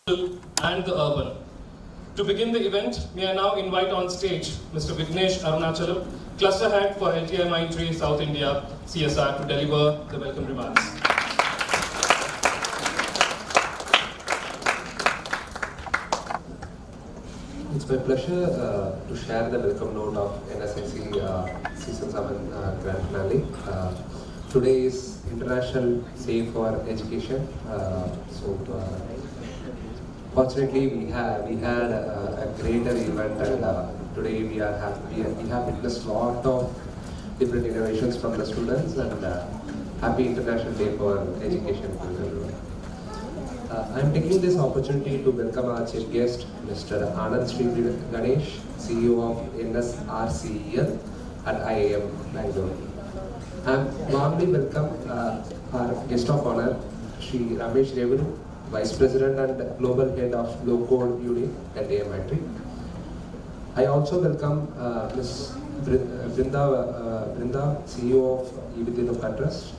and the urban. To begin the event, may I now invite on stage Mr. Vignesh Arunachalam, Cluster Head for LTI Mindtree South India CSR, to deliver the welcome remarks. It's my pleasure to share the welcome note of NSIC Season 7 Grand Finale. Today is International Day for Education. Fortunately, we had a greater event, and today we have witnessed a lot of different innovations from the students, and happy International Day for Education to everyone. I am taking this opportunity to welcome our chief guest, Mr. Anand Sri Ganesh, CEO of NSRCEL at IIM Bangalore. I warmly welcome our guest of honor, Sri Ramesh Revuru, Vice President and Global Head of Low Code Unit at IIM Mindtree. I also welcome Ms. Brinda, CEO of e-vidyaloka Trust.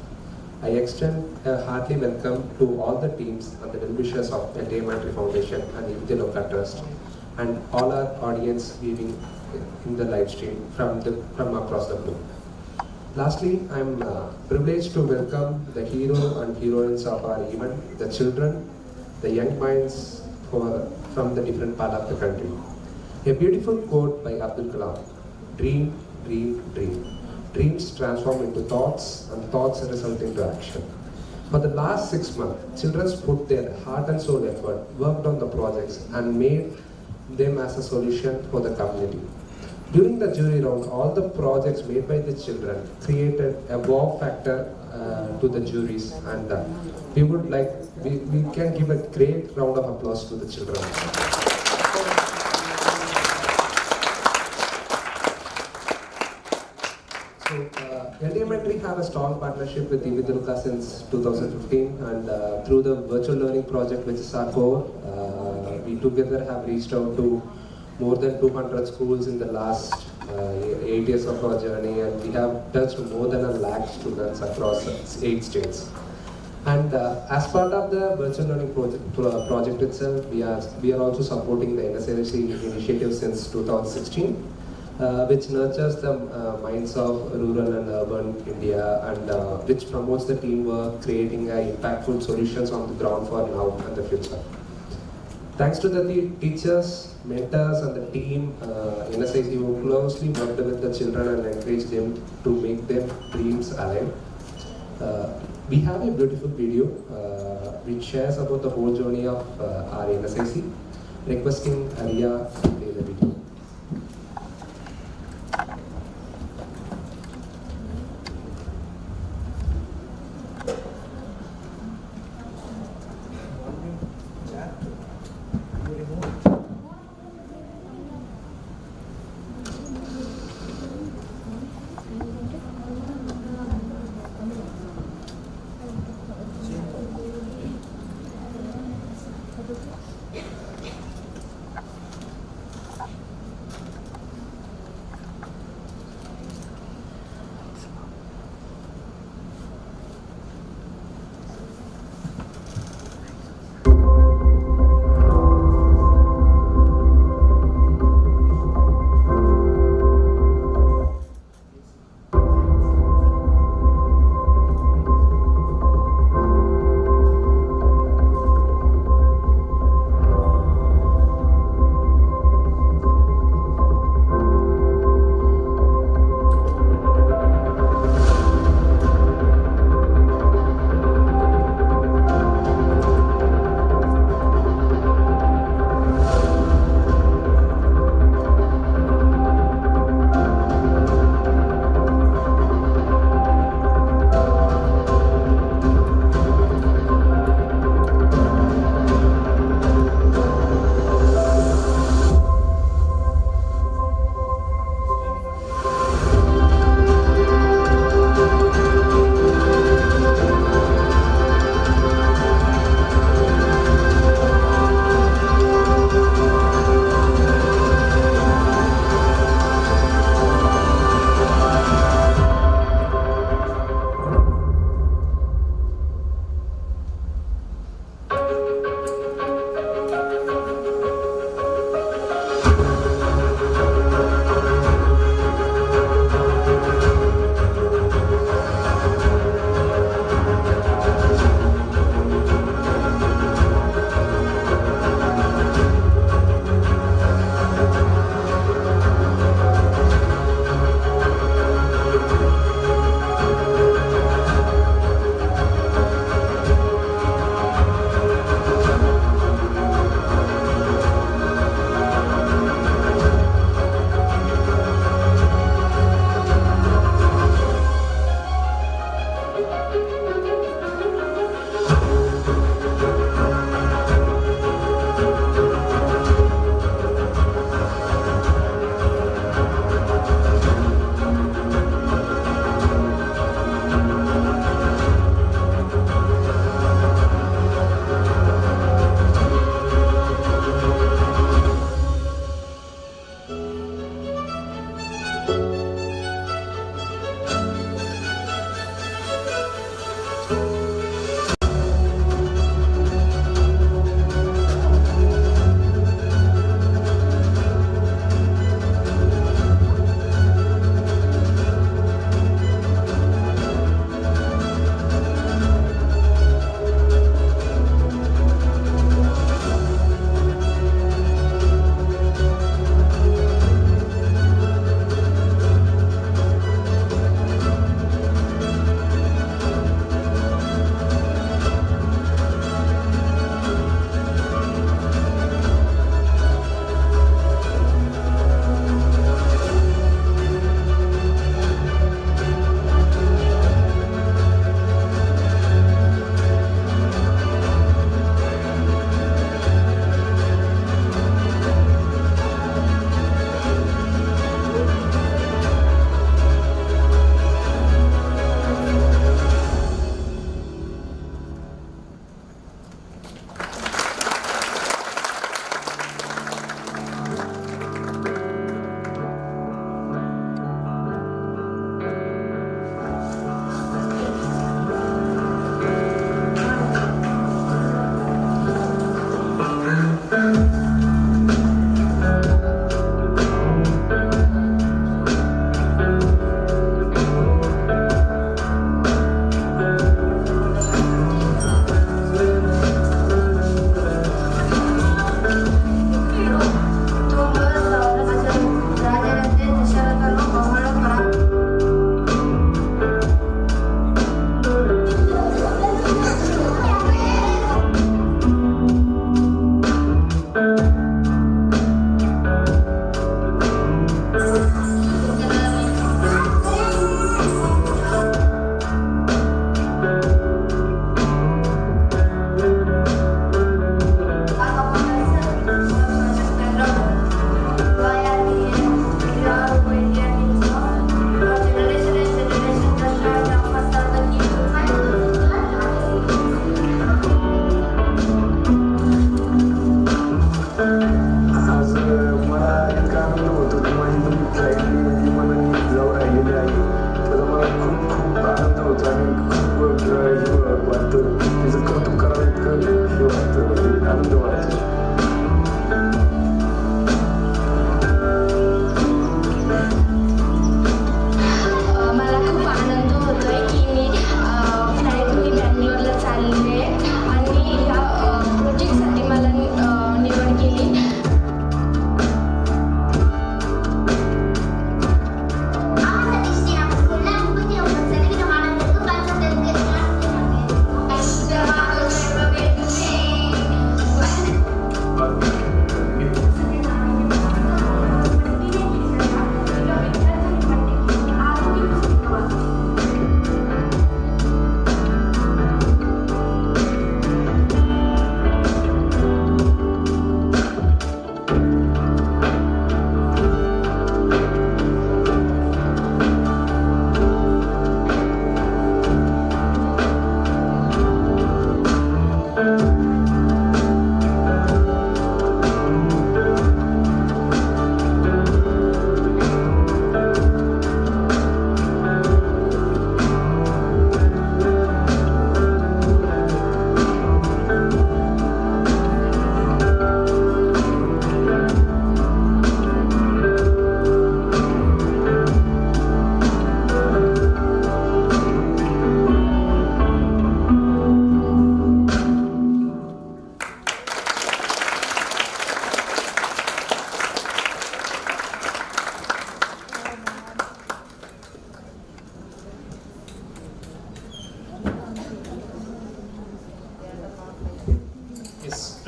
I extend a hearty welcome to all the teams and the well-wishers of the IIM Mindtree Foundation and e-vidyaloka Trust, and all our audience viewing in the live stream from across the globe. Lastly, I am privileged to welcome the hero and heroines of our event, the children, the young minds from the different part of the country. A beautiful quote by Abdul Kalam: "Dream, dream, dream. Dreams transform into thoughts, and thoughts result into action." For the last 6 months, children put their heart and soul effort, worked on the projects, and made them as a solution for the community. During the jury round, all the projects made by the children created a wow factor to the juries, and we can give a great round of applause to the children. LTI Mindtree have a strong partnership with e-vidyaloka since 2015, and through the virtual learning project, which is our core, we together have reached out to more than 200 schools in the last 8 years of our journey, and we have touched more than 1 lakh students across 8 states. And as part of the virtual learning project itself, we are also supporting the NSRC initiative since 2016. Which nurtures the minds of rural and urban India, and which promotes the teamwork, creating impactful solutions on the ground for now and the future. Thanks to the teachers, mentors, and the team, NSIC who closely worked with the children and encouraged them to make their dreams alive. We have a beautiful video which shares about the whole journey of our NSIC. Requesting Arya to play the video.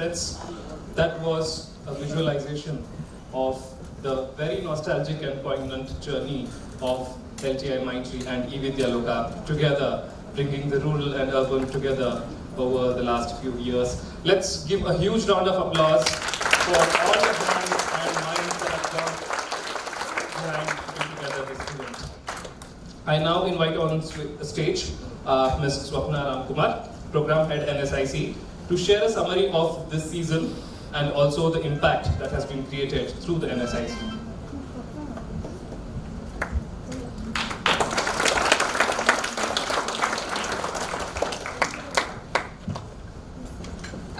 Friends, that was a visualization of the very nostalgic and poignant journey of LTI Mindtree and e-vidyaloka together, bringing the rural and urban together over the last few years. Let's give a huge round of applause for all the hands and minds that have gone behind putting together this event. I now invite on stage Ms. Swapna Ramkumar, Program Head NSIC, to share a summary of this season and also the impact that has been created through the NSIC.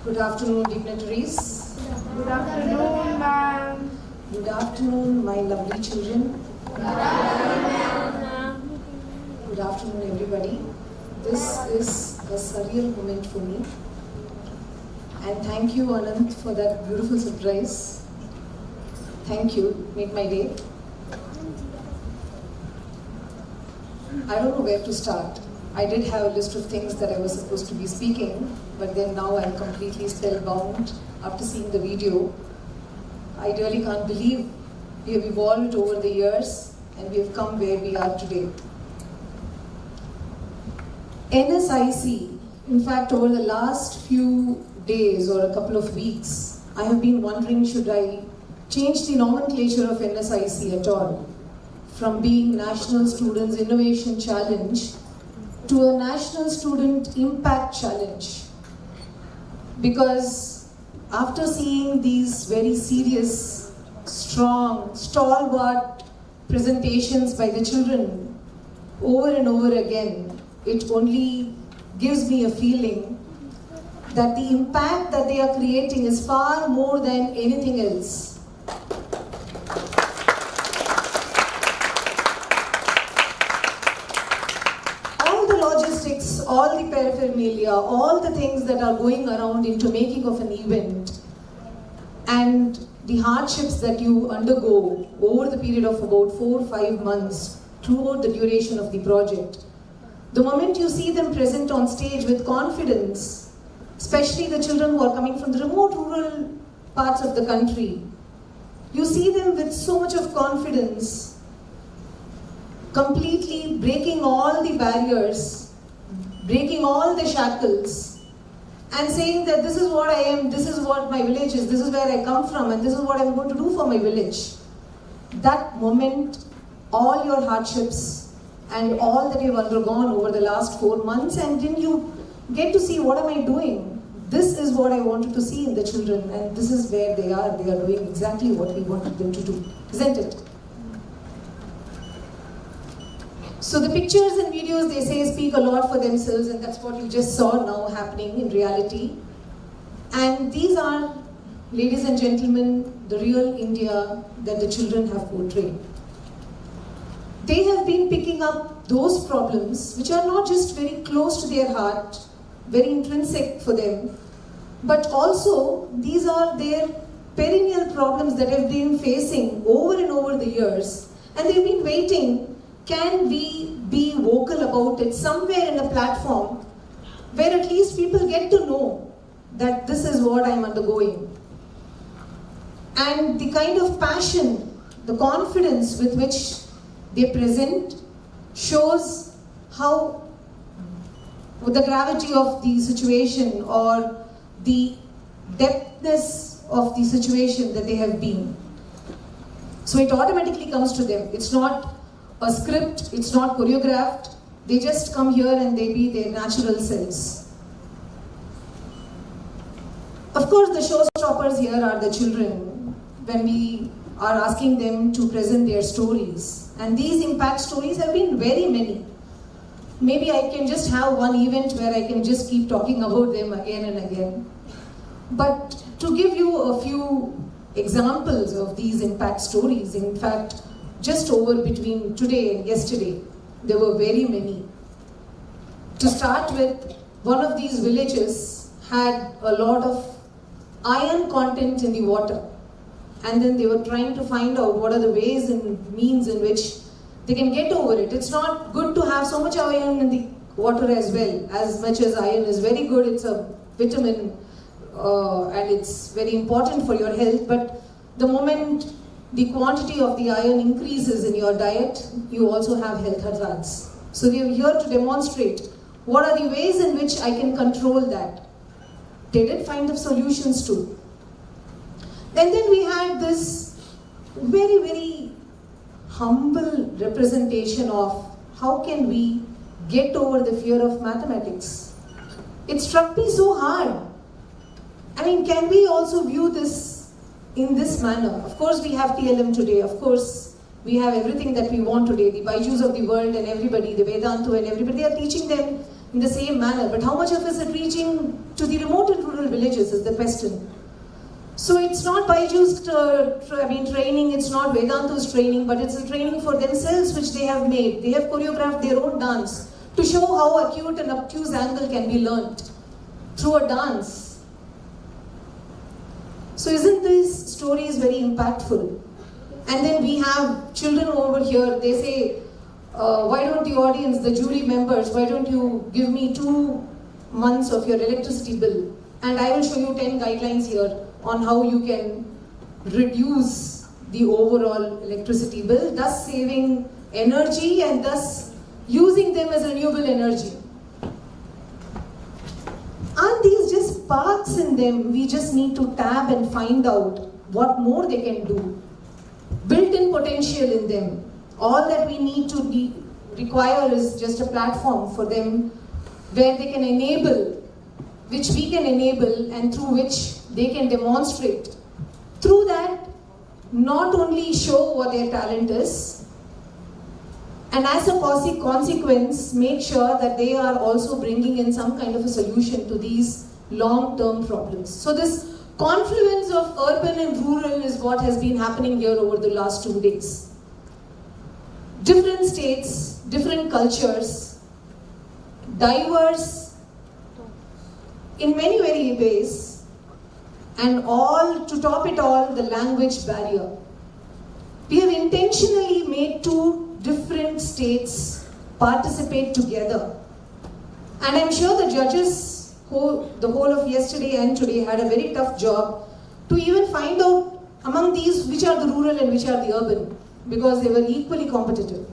Good afternoon, dignitaries. Good afternoon, ma'am. Good afternoon, my lovely children. Good afternoon. Good afternoon, everybody. This is a surreal moment for me. And thank you, Anand, for that beautiful surprise. Thank you. Made my day. I don't know where to start. I did have a list of things that I was supposed to be speaking, but then now I'm completely spellbound after seeing the video. I really can't believe we have evolved over the years and we have come where we are today. NSIC, in fact, over the last few days or a couple of weeks, I have been wondering, should I change the nomenclature of NSIC at all? From being National Students Innovation Challenge to a National Student Impact Challenge. Because after seeing these very serious, strong, stalwart presentations by the children over and over again, it only gives me a feeling that the impact that they are creating is far more than anything else. All the paraphernalia, all the things that are going around into making of an event, and the hardships that you undergo over the period of about 4 or 5 months throughout the duration of the project. The moment you see them present on stage with confidence, especially the children who are coming from the remote rural parts of the country, you see them with so much of confidence, completely breaking all the barriers, breaking all the shackles, and saying that this is what I am, this is what my village is, this is where I come from, and this is what I'm going to do for my village. That moment, all your hardships and all that you've undergone over the last 4 months, and then you get to see, what am I doing? This is what I wanted to see in the children, and this is where they are. They are doing exactly what we wanted them to do, isn't it? So the pictures and videos, they say, speak a lot for themselves, and that's what you just saw now happening in reality. And these are, ladies and gentlemen, the real India that the children have portrayed. They have been picking up those problems which are not just very close to their heart, very intrinsic for them, but also these are their perennial problems that have been facing over and over the years, and they've been waiting. Can we be vocal about it somewhere in a platform where at least people get to know that this is what I'm undergoing? And the kind of passion, the confidence with which they present shows how the gravity of the situation or the depthness of the situation that they have been. So it automatically comes to them. It's not a script, it's not choreographed. They just come here and they be their natural selves. Of course, the showstoppers here are the children when we are asking them to present their stories. And these impact stories have been very many. Maybe I can just have one event where I can just keep talking about them again and again. But to give you a few examples of these impact stories, in fact, just over between today and yesterday, there were very many. To start with, one of these villages had a lot of iron content in the water. And then they were trying to find out what are the ways and means in which they can get over it. It's not good to have so much iron in the water as well. As much as iron is very good, it's a vitamin, and it's very important for your health, but the moment the quantity of the iron increases in your diet, you also have health hazards. So we are here to demonstrate what are the ways in which I can control that. They did find the solutions too. And then we had this very, very humble representation of how can we get over the fear of mathematics. It struck me so hard. I mean, can we also view this in this manner? Of course we have TLM today, of course we have everything that we want today, the Baijus of the world and everybody, the Vedantu and everybody, they are teaching them in the same manner, but how much of us are reaching to the remote and rural villages is the question. So it's not Baiju's training, it's not Vedantu's training, but it's a training for themselves which they have made. They have choreographed their own dance to show how acute and obtuse angle can be learnt through a dance. So isn't this story is very impactful? And then we have children over here, they say, why don't the audience, the jury members, why don't you give me 2 months of your electricity bill? And I will show you 10 guidelines here on how you can reduce the overall electricity bill, thus saving energy and thus using them as renewable energy. Aren't these just sparks in them? We just need to tap and find out what more they can do. Built-in potential in them. All that we need to require is just a platform for them where they can enable, which we can enable and through which they can demonstrate. Through that, not only show what their talent is, and as a consequence, make sure that they are also bringing in some kind of a solution to these long-term problems. So this confluence of urban and rural is what has been happening here over the last 2 days. Different states, different cultures, diverse in many, many ways, and all, to top it all, the language barrier. We have intentionally made 2 different states participate together. And I'm sure the judges, the whole of yesterday and today, had a very tough job to even find out among these which are the rural and which are the urban, because they were equally competitive.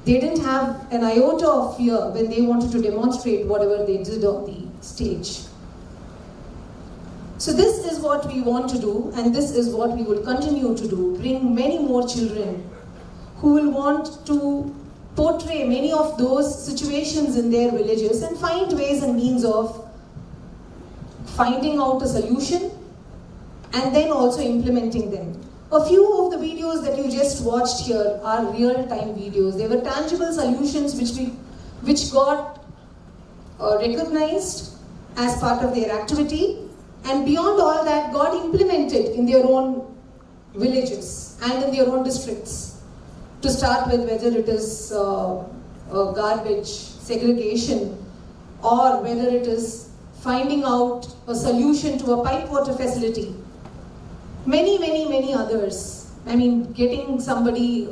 They didn't have an iota of fear when they wanted to demonstrate whatever they did on the stage. So this is what we want to do, and this is what we will continue to do, bring many more children who will want to portray many of those situations in their villages and find ways and means of finding out a solution and then also implementing them. A few of the videos that you just watched here are real-time videos. They were tangible solutions which got recognized as part of their activity, and beyond all that got implemented in their own villages and in their own districts. To start with, whether it is garbage segregation or whether it is finding out a solution to a pipe water facility. Many, many, many others. I mean, getting somebody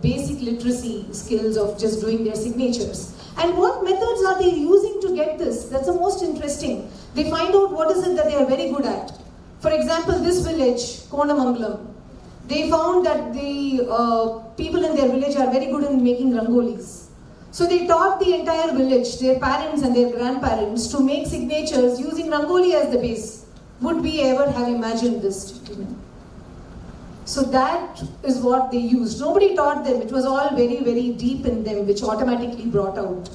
basic literacy skills of just doing their signatures. And what methods are they using to get this? That's the most interesting. They find out what is it that they are very good at. For example, this village, Konamangalam, they found that the people in their village are very good in making rangolis. So they taught the entire village, their parents and their grandparents, to make signatures using rangoli as the base. Would we ever have imagined this? So that is what they used. Nobody taught them. It was all very, very deep in them, which automatically brought out.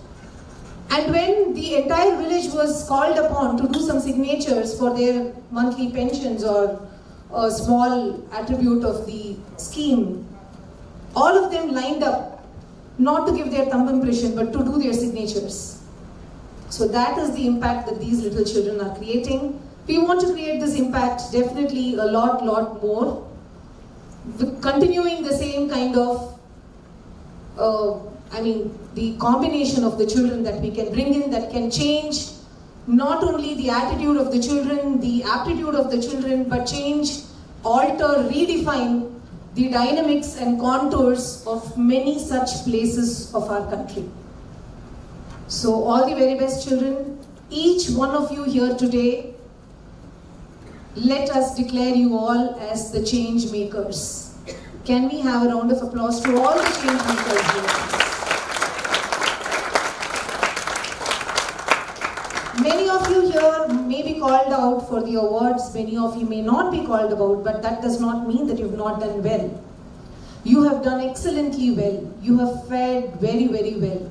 And when the entire village was called upon to do some signatures for their monthly pensions or a small attribute of the scheme, all of them lined up, not to give their thumb impression, but to do their signatures. So that is the impact that these little children are creating. We want to create this impact definitely a lot more. Continuing the same kind of, the combination of the children that we can bring in that can change not only the attitude of the children, the aptitude of the children, but change, alter, redefine the dynamics and contours of many such places of our country. So all the very best children, each one of you here today let us declare you all as the change makers. Can we have a round of applause to all the change makers here? Many of you here may be called out for the awards, many of you may not be called about, but that does not mean that you've not done well. You have done excellently well. You have fared very, very well.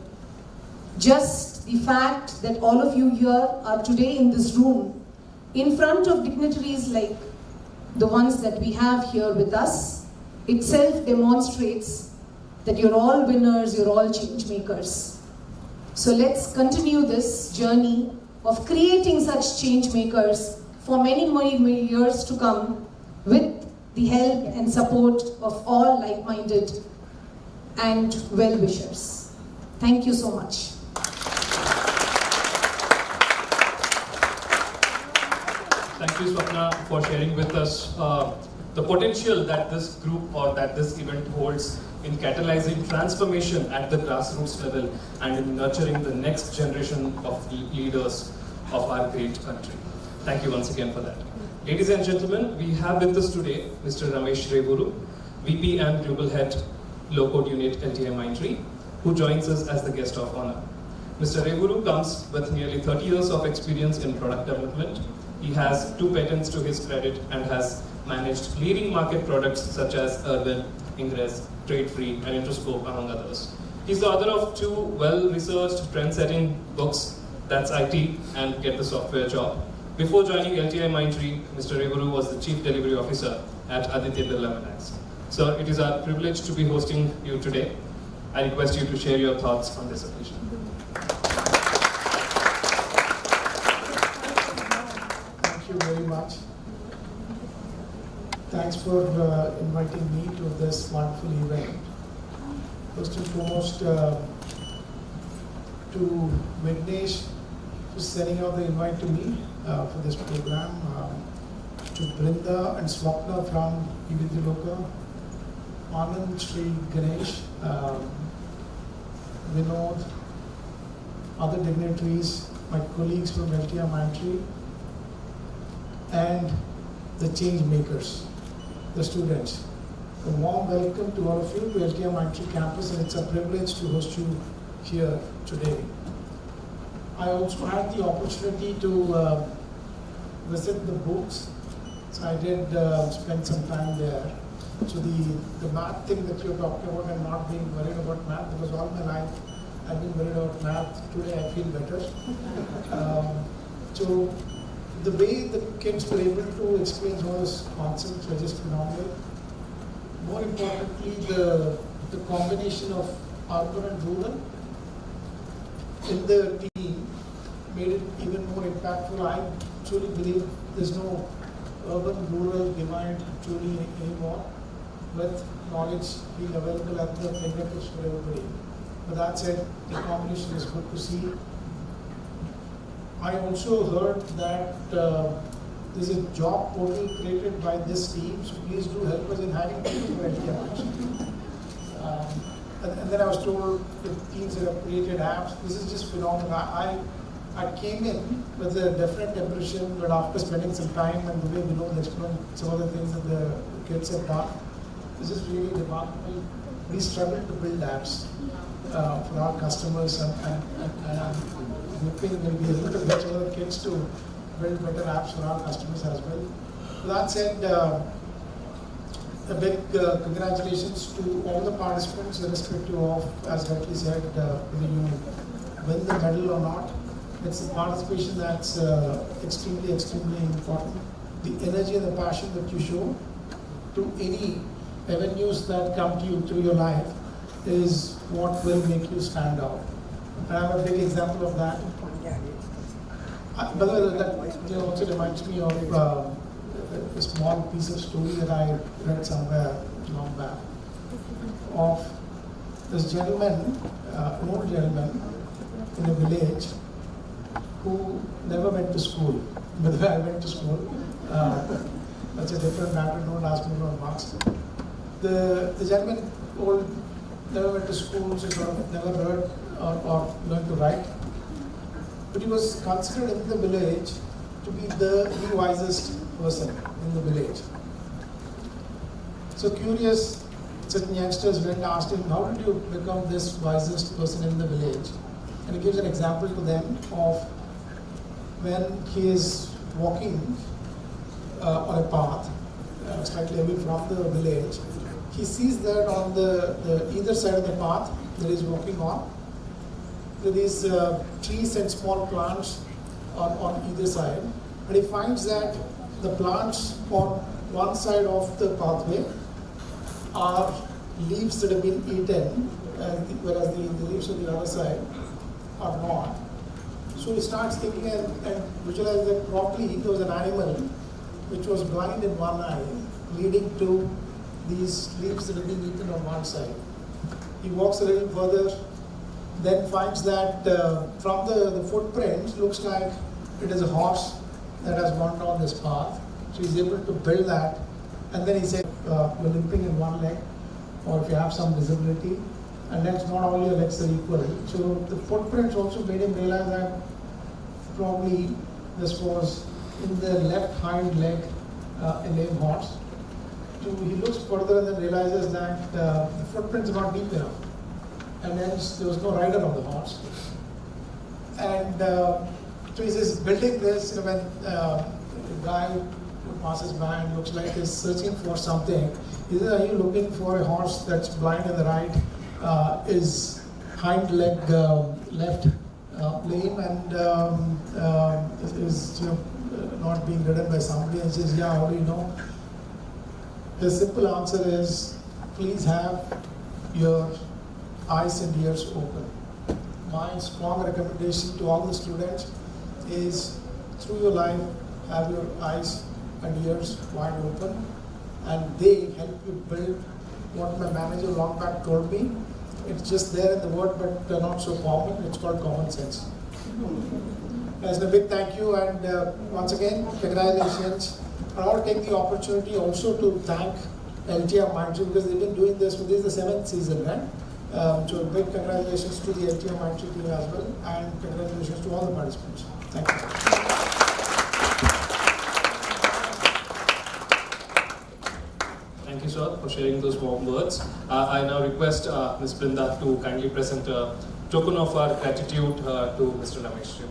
Just the fact that all of you here are today in this room, in front of dignitaries like the ones that we have here with us, itself demonstrates that you're all winners, you're all change makers. So let's continue this journey of creating such change makers for many, many years to come with the help and support of all like-minded and well-wishers. Thank you so much. Thank you, Swapna, for sharing with us the potential that this group or that this event holds in catalyzing transformation at the grassroots level and in nurturing the next generation of leaders of our great country. Thank you once again for that. Ladies and gentlemen, we have with us today Mr. Ramesh Revuru, VP and Global Head, Low Code Unit LTI-Mindtree, who joins us as the guest of honor. Mr. Revuru comes with nearly 30 years of experience in product development. He has 2 patents to his credit and has managed leading market products such as Urban, Ingress, Trade Free, and Interscope, among others. He's the author of 2 well-researched, trend-setting books, that's IT and Get the Software Job. Before joining LTI-Mindtree, Mr. Revuru was the Chief Delivery Officer at Aditya Birla Finance. Sir, it is our privilege to be hosting you today. I request you to share your thoughts on this occasion. Thank you very much. Thanks for inviting me to this wonderful event. First and foremost, to Vignesh for sending out the invite to me for this program, to Brinda and Swapna from e-vidyaloka, Anand, Sri Ganesh, Vinod, other dignitaries, my colleagues from LTI-Mindtree, and the change makers, the students. A warm welcome to all of you to LTI-Mindtree campus, and it's a privilege to host you here today. I also had the opportunity to visit the booths, so I did spend some time there. So the math thing that you're talking about and not being worried about math, because all my life I've been worried about math. Today I feel better. So the way the kids were able to explain all those concepts were just phenomenal. More importantly, the combination of urban and rural in the team made it even more impactful. I truly believe there's no urban-rural divide truly anymore, with knowledge being available at the fingertips for everybody. But that said, the combination is good to see. I also heard that there's a job portal created by this team, so please do help us in hiring people for LTI. And then I was told the teams that have created apps. This is just phenomenal. I came in with a definite impression, but after spending some time and the way Vinod explained some of the things that the kids have done, this is really remarkable. We struggle to build apps for our customers, and I'm hoping we'll be able to get other kids to build better apps for our customers as well. With that said, a big congratulations to all the participants, irrespective of, as rightly said, whether you win the medal or not. It's the participation that's extremely, extremely important. The energy and the passion that you show to any avenues that come to you through your life is what will make you stand out. And I'm a big example of that. By the way, that also reminds me of a small piece of story that I read somewhere long back of this gentleman, an old gentleman in a village who never went to school. By the way, I went to school. That's a different matter, don't ask me about marks. The gentleman old never went to school, so sort of never heard or learned to write. But he was considered in the village to be the wisest person in the village. So curious, certain youngsters went and asked him, how did you become this wisest person in the village? And he gives an example to them of when he is walking on a path, slightly away from the village. He sees that on the either side of the path that he's walking on, there is trees and small plants on either side. But he finds that the plants on one side of the pathway are leaves that have been eaten, whereas the leaves on the other side are not. So he starts thinking and visualizing that probably there was an animal which was blind in one eye, leading to these leaves that have been eaten on one side. He walks a little further, then finds that from the footprints, looks like it is a horse that has gone down this path. So he's able to build that. And then he said, you're limping in one leg, or if you have some disability, and that's not all your legs are equal. So the footprints also made him realize that probably this was in the left hind leg, a lame horse. So he looks further and then realizes that the footprints are not deep enough, and hence there was no rider on the horse. And so he says, building this, when the guy who passes by and looks like he's searching for something, he says, are you looking for a horse that's blind in the right, is hind leg left lame, and is not being ridden by somebody? And says, yeah, how do you know? The simple answer is, please have your eyes and ears open. My strong recommendation to all the students is, through your life, have your eyes and ears wide open, and they help you build what my manager long back told me. It's just there in the word, but not so common. It's called common sense. As a big thank you, and once again, congratulations. I want to take the opportunity also to thank LTI Mindtree, because they've been doing this. This is the 7th season, right? So big congratulations to the LTI Mindtree team as well, and congratulations to all the participants. Thank you. Thank you, sir, for sharing those warm words. I now request Ms. Brinda to kindly present a token of our gratitude to Mr. Ramesh.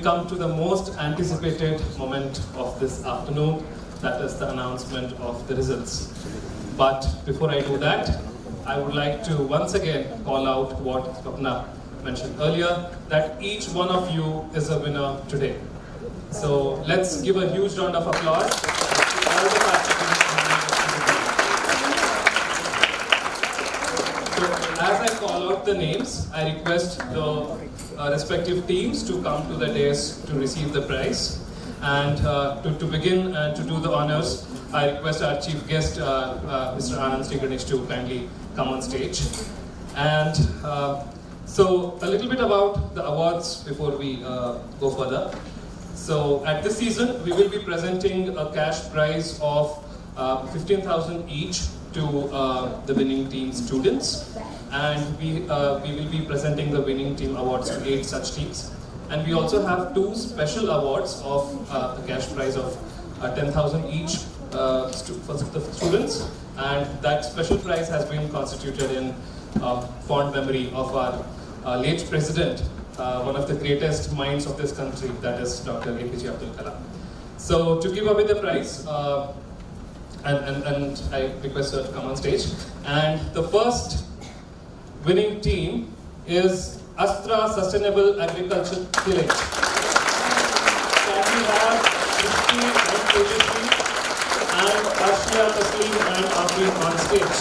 Come to the most anticipated moment of this afternoon, that is the announcement of the results. But before I do that, I would like to once again call out what Swapna mentioned earlier, that each one of you is a winner today. So let's give a huge round of applause to all the participants. So as I call out the names, I request the respective teams to come to the dais to receive the prize. And to begin and to do the honors, I request our chief guest, Mr. Anand Sri Ganesh, to kindly come on stage. And so a little bit about the awards before we go further. So at this season, we will be presenting a cash prize of 15,000 each to the winning team students. And we will be presenting the winning team awards to 8 such teams. And we also have 2 special awards of the cash prize of 10,000 each for the students. And that special prize has been constituted in fond memory of our late president, one of the greatest minds of this country, that is Dr. APJ Abdul Kalam. So to give away the prize, and I request her to come on stage. And the first winning team is Astra Sustainable Agriculture Village. Can we have Christy and Tejasvi and Ashia Taslim and Afrin on stage?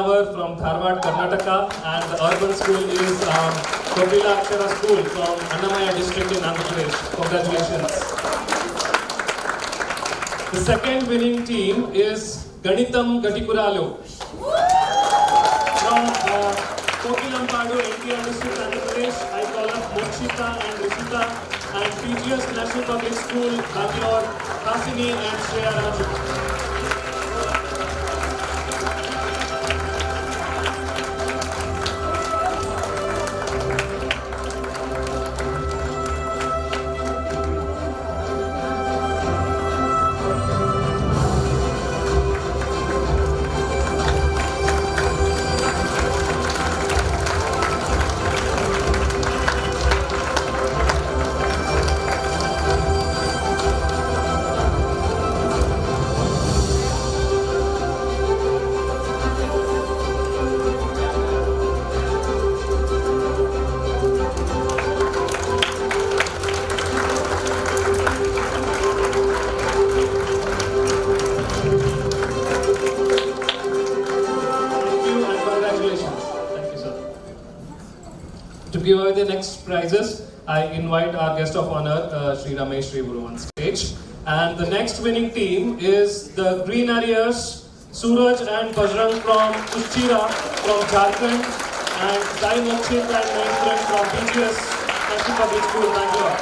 Hour from Dharwad, Karnataka, and the urban school is Kopila Akshara School from Annamaya district in Andhra Pradesh. Congratulations. The second winning team is Ganitam Gatikuralo from Kokilampadu, NTR district, Andhra Pradesh. I call up Mokshita and Rishita, and PGS National Public School, Bangalore, Hasini and Shreya Raju. To give away the next prizes, I invite our guest of honor, Sri Ramesh Srivuru, on stage. And the next winning team is the Green Harriers, Suraj and Bajrang from Kuchira from Jharkhand, and Sai Mokshit and Maheshwaran from PGS National Public School, Bangalore.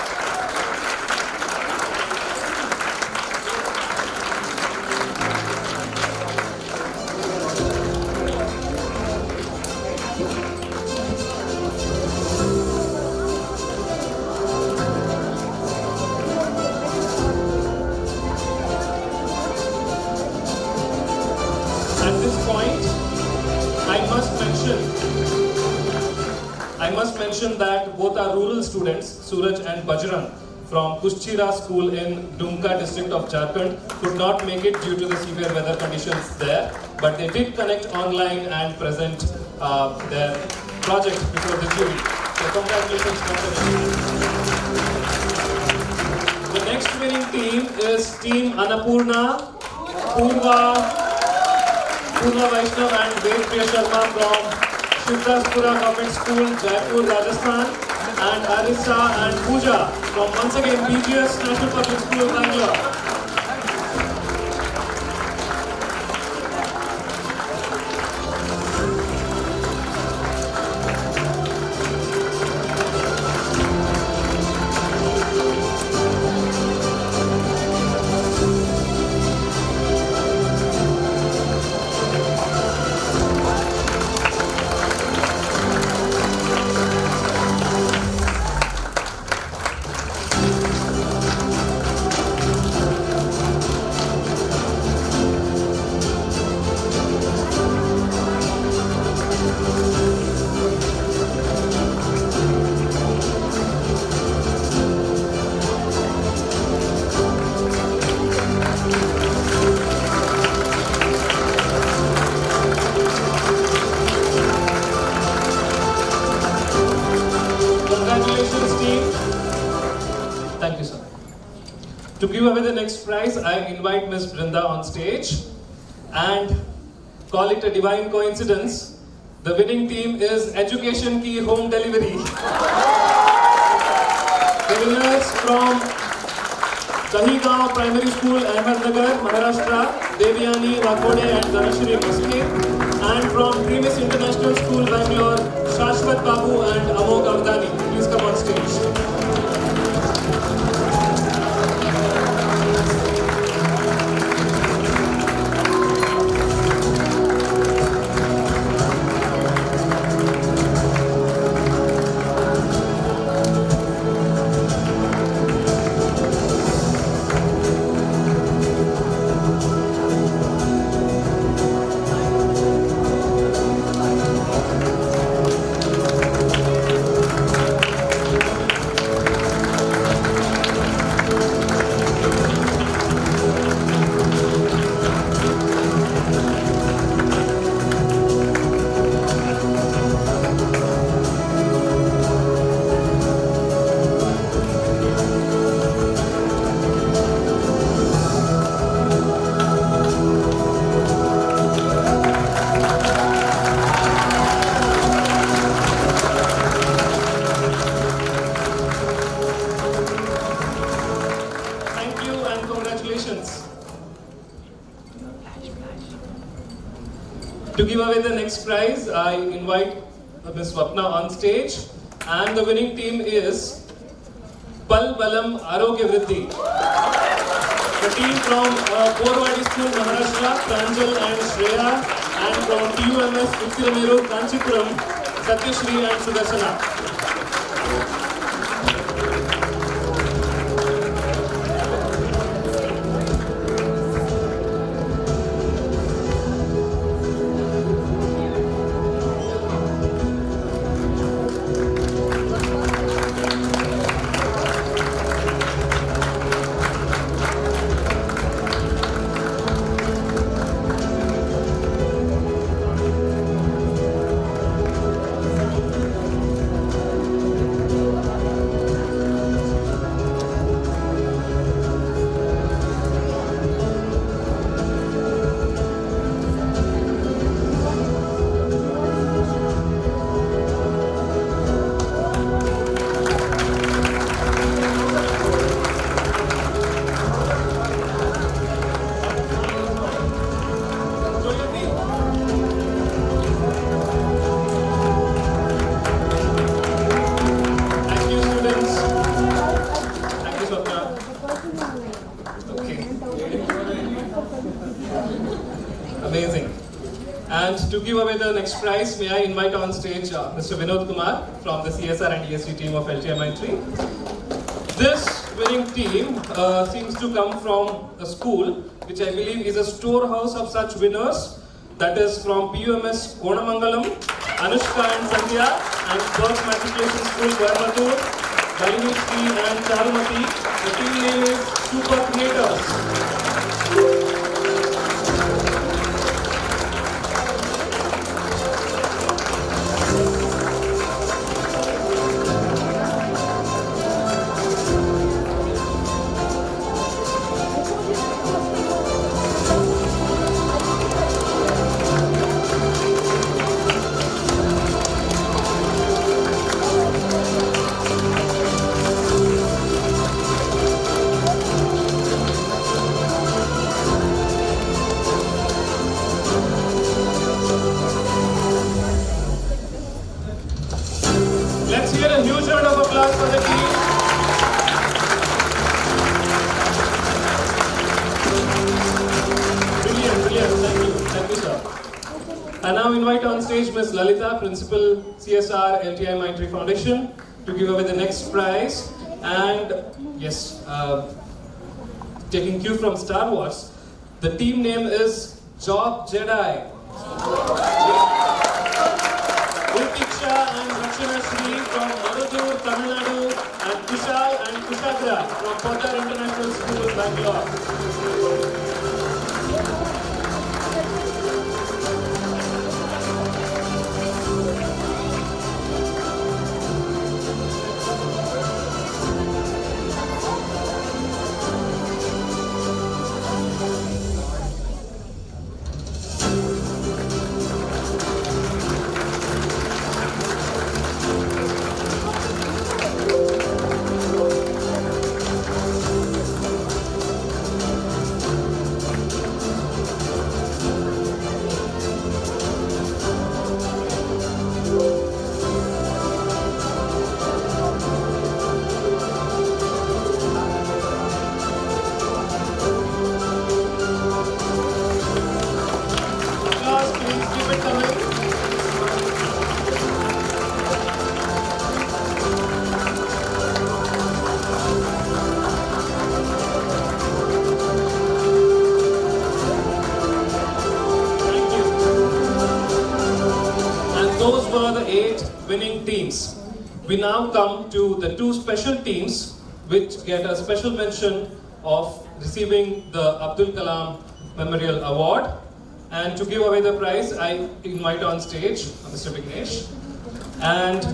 At this point, I must mention that both are rural students, Suraj and Bajrang, from Kuchira School in Dumka district of Jharkhand, could not make it due to the severe weather conditions there, but they did connect online and present their project before the jury. So congratulations once again. The next winning team is Team Annapurna, Purva Vaishnav and Ved Priya Sharma from Shivdaspura Government School, Jaipur, Rajasthan, and Arisa and Pooja from once again PGS National Public School, Bangalore. Congratulations, team. Thank you, sir. To give away the next prize, I invite Ms. Brinda on stage and call it a divine coincidence. The winning team is Education Key Home Delivery. The winners from Dahigaon Primary School, Ahmednagar, Maharashtra, Devyani Rakode and Dhanashri Maske, and from Primus International School, Bangalore, Shashwat Babu and Amog Avdani. Please come on stage. give away the next prize, I invite Ms. Swapna on stage, and the winning team is Pal Balam Arogya Vriddhi. The team from Porwadi School, Maharashtra, Pranjal and Shreya, and from TUMS Uttirameru, Kanchipuram, Satyashri and Sudarsana. Amazing. And to give away the next prize, may I invite on stage Mr. Vinod Kumar from the CSR and ESG team of LTI-Mindtree. This winning team seems to come from a school which I believe is a storehouse of such winners. That is from PUMS Konamangalam, Anushka and Sandhya, and Birth Matriculation School, Coimbatore, Dalini Sri and Charumati. The team name is Super Creators. Let's hear a huge round of applause for the team. Brilliant, brilliant. Thank you, sir. I now invite on stage Ms. Lalita, Principal CSR LTI-Mindtree Foundation, to give away the next prize. And yes, taking cue from Star Wars, the team name is Job Jedi. Ultiksha and Rakshana Shri from Marudur, Tamil Nadu, and Kushal and Kushagra from Potter International School, Bangalore. Those were the 8 winning teams. We now come to the 2 special teams which get a special mention of receiving the Abdul Kalam Memorial Award. And to give away the prize, I invite on stage Mr. Vignesh. And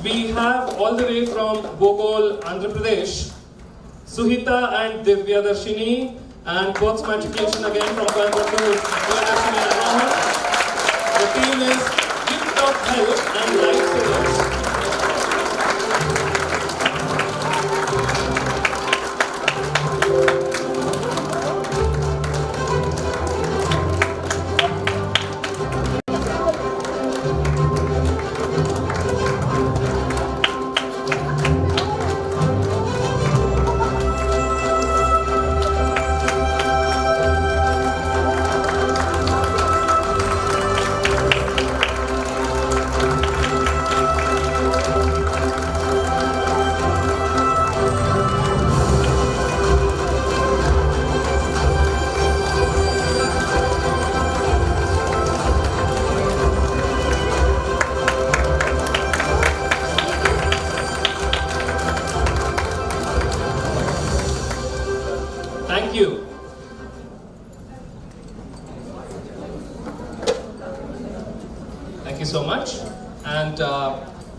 we have all the way from Bogol, Andhra Pradesh, Suhita and Divya Darshini, and Birth Matriculation again from Coimbatore, Divya Darshini and Rohan. The team is Gift of Health and Lifesavers. Thank you so much. And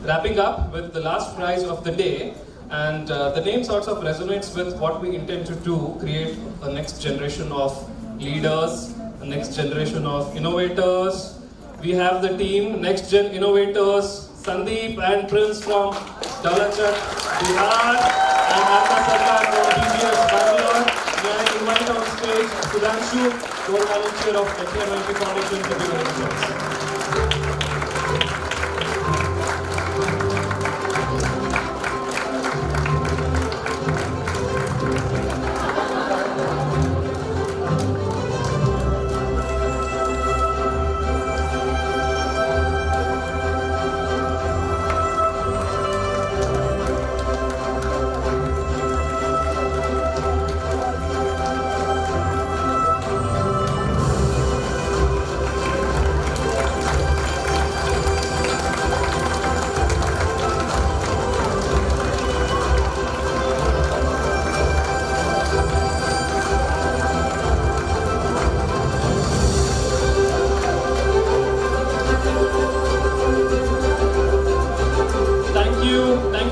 wrapping up with the last prize of the day, and the name sort of resonates with what we intend to do, create a next generation of leaders, a next generation of innovators. We have the team, Next Gen Innovators, Sandeep and Prince from Dalachak, Bihar, and Aka Sarkar from BGS Bangalore. May I invite on stage Sudhanshu, co-volunteer of LTI Foundation, to give introductions.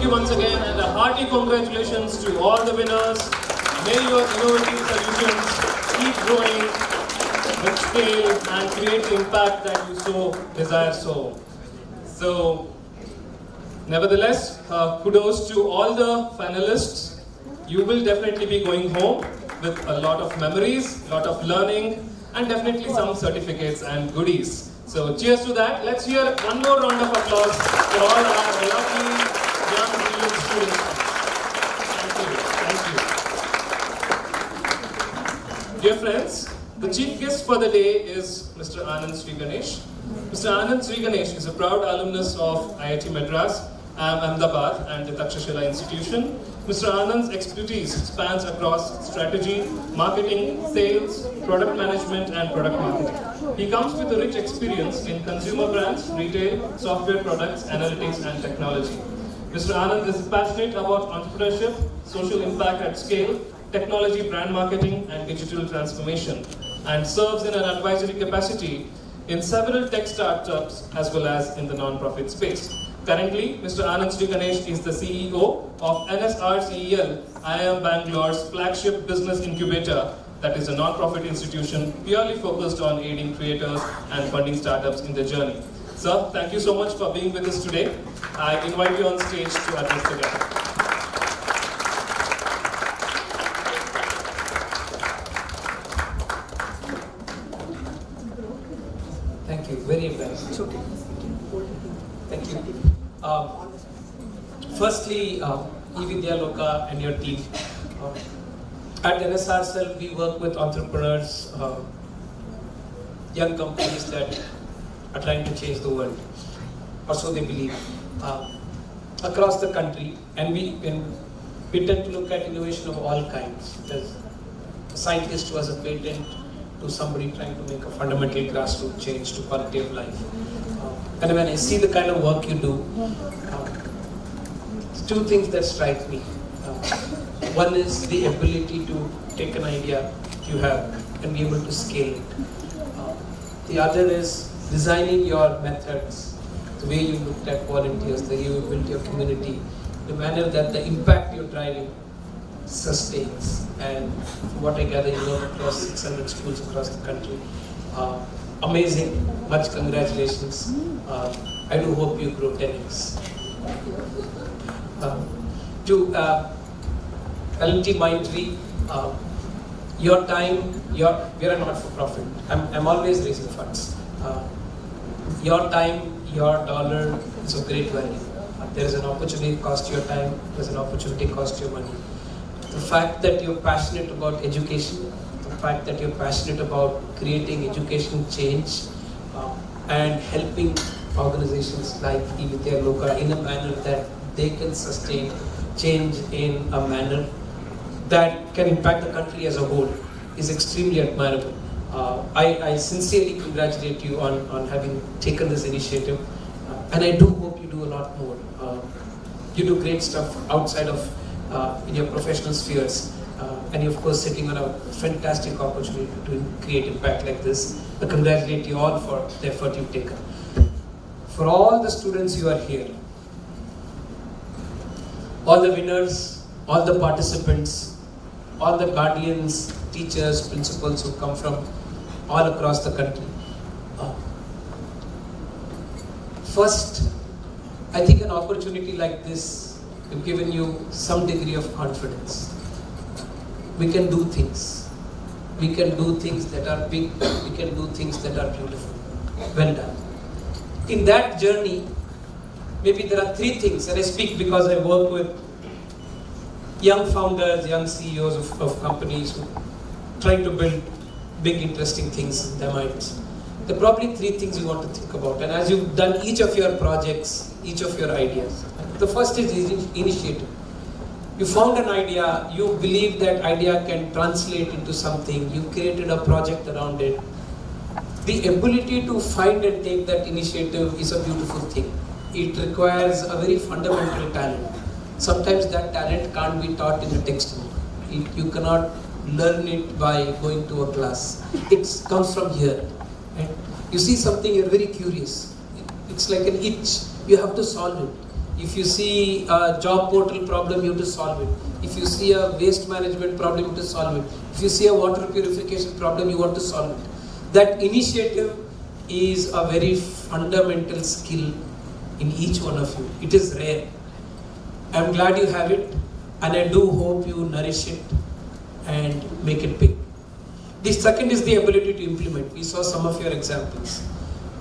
Once again, and a hearty congratulations to all the winners. May your innovative solutions keep growing with scale and create the impact that you so desire So, nevertheless, kudos to all the finalists. You will definitely be going home with a lot of memories, a lot of learning, and definitely some certificates and goodies. So, cheers to that. Let's hear one more round of applause for all our lovely young brilliant students. Thank you. Dear friends, the chief guest for the day is Mr. Anand Sri Ganesh. Mr. Anand Sri Ganesh is a proud alumnus of IIT Madras, Ahmedabad and the Takshashila Institution. Mr. Anand's expertise spans across strategy, marketing, sales, product management and product marketing. He comes with a rich experience in consumer brands, retail, software products, analytics and technology. Mr. Anand is passionate about entrepreneurship, social impact at scale, technology, brand marketing, and digital transformation, and serves in an advisory capacity in several tech startups as well as in the non-profit space. Currently, Mr. Anand Sri Ganesh is the CEO of NSRCEL, IIM Bangalore's flagship business incubator, that is a non-profit institution purely focused on aiding creators and funding startups in their journey. Sir, thank you so much for being with us today. I invite you on stage to address the gathering. Thank you, very impressive. It's okay. Thank you. Firstly, e-vidyaloka and your team. At NSRCEL, we work with entrepreneurs, young companies that are trying to change the world, or so they believe, across the country. And we tend to look at innovation of all kinds. There's a scientist who has a patent, to somebody trying to make a fundamental grassroots change to quality of life. And when I see the kind of work you do, two things that strike me. One is the ability to take an idea you have and be able to scale it. The other is designing your methods, the way you looked at volunteers, the way you built your community, the manner that the impact you're driving sustains. And from what I gather, you work across 600 schools across the country. Amazing, much congratulations. I do hope you grow 10x. To L&T Mindtree, your time, we are a not-for-profit. I'm always raising funds. Your time, your dollar is of great value. There is an opportunity cost your time, there's an opportunity cost your money. The fact that you're passionate about education, the fact that you're passionate about creating education change and helping organizations like e-vidyaloka in a manner that they can sustain change in a manner that can impact the country as a whole is extremely admirable. I sincerely congratulate you on having taken this initiative, and I do hope you do a lot more. You do great stuff outside of in your professional spheres, and you're of course sitting on a fantastic opportunity to create impact like this. I congratulate you all for the effort you've taken. for all the students you are here, all the winners, all the participants, all the guardians, teachers, principals who come from all across the country. First, I think an opportunity like this has given you some degree of confidence. We can do things. We can do things that are big. We can do things that are beautiful. Well done. In that journey, maybe there are three things, and I speak because I work with young founders, young CEOs of companies who are trying to build big, interesting things in their minds. There are probably three things you want to think about. And as you've done each of your projects, each of your ideas, the first is initiative. You found an idea, you believe that idea can translate into something, you created a project around it. The ability to find and take that initiative is a beautiful thing. It requires a very fundamental talent. Sometimes that talent can't be taught in a textbook. You cannot learn it by going to a class. It comes from here. Right? You see something, you're very curious. It's like an itch. You have to solve it. If you see a job portal problem, you have to solve it. If you see a waste management problem, you have to solve it. If you see a water purification problem, you want to solve it. That initiative is a very fundamental skill in each one of you. It is rare. I'm glad you have it, and I do hope you nourish it and make it big. The second is the ability to implement. We saw some of your examples.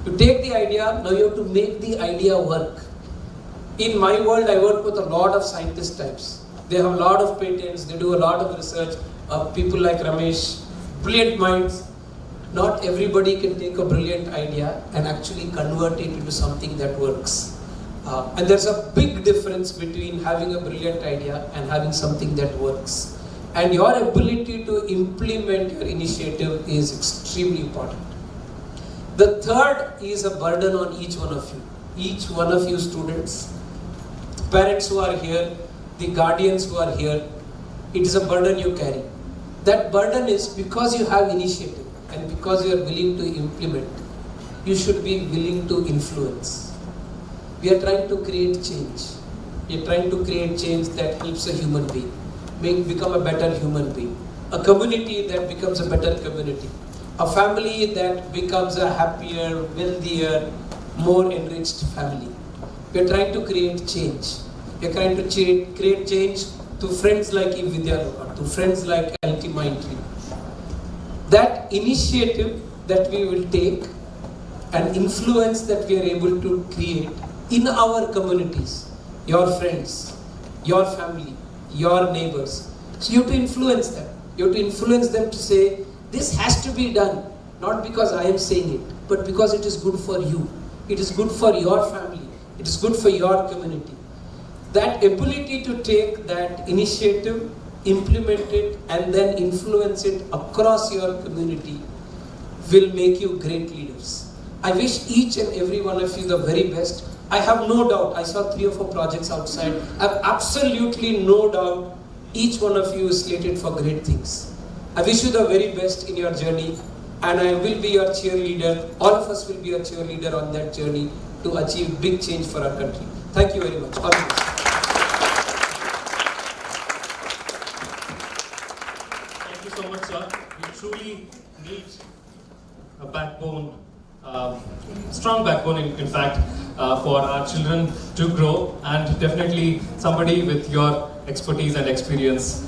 You take the idea, now you have to make the idea work. In my world, I work with a lot of scientist types. They have a lot of patents, they do a lot of research, people like Ramesh, brilliant minds. Not everybody can take a brilliant idea and actually convert it into something that works. And there's a big difference between having a brilliant idea and having something that works. And your ability to implement your initiative is extremely important. The third is a burden on each one of you. Each one of you students, parents who are here, the guardians who are here, it is a burden you carry. That burden is because you have initiative and because you are willing to implement, you should be willing to influence. We are trying to create change. We are trying to create change that helps a human being become a better human being. A community that becomes a better community. A family that becomes a happier, wealthier, more enriched family. We are trying to create change. We are trying to create change to friends like e-vidyaloka, to friends like Mindtree. That initiative that we will take and influence that we are able to create in our communities, your friends, your family, your neighbors. So you have to influence them. You have to influence them to say, this has to be done, not because I am saying it, but because it is good for you. It is good for your family. It is good for your community. That ability to take that initiative, implement it, and then influence it across your community will make you great leaders. I wish each and every one of you the very best. I have no doubt, I saw 3 or 4 projects outside. I have absolutely no doubt each one of you is slated for great things. I wish you the very best in your journey, and I will be your cheerleader. All of us will be your cheerleader on that journey to achieve big change for our country. Thank you very much. All the best. Thank you so much, sir. We truly need a backbone, strong backbone in fact, for our children to grow, and definitely somebody with your expertise and experience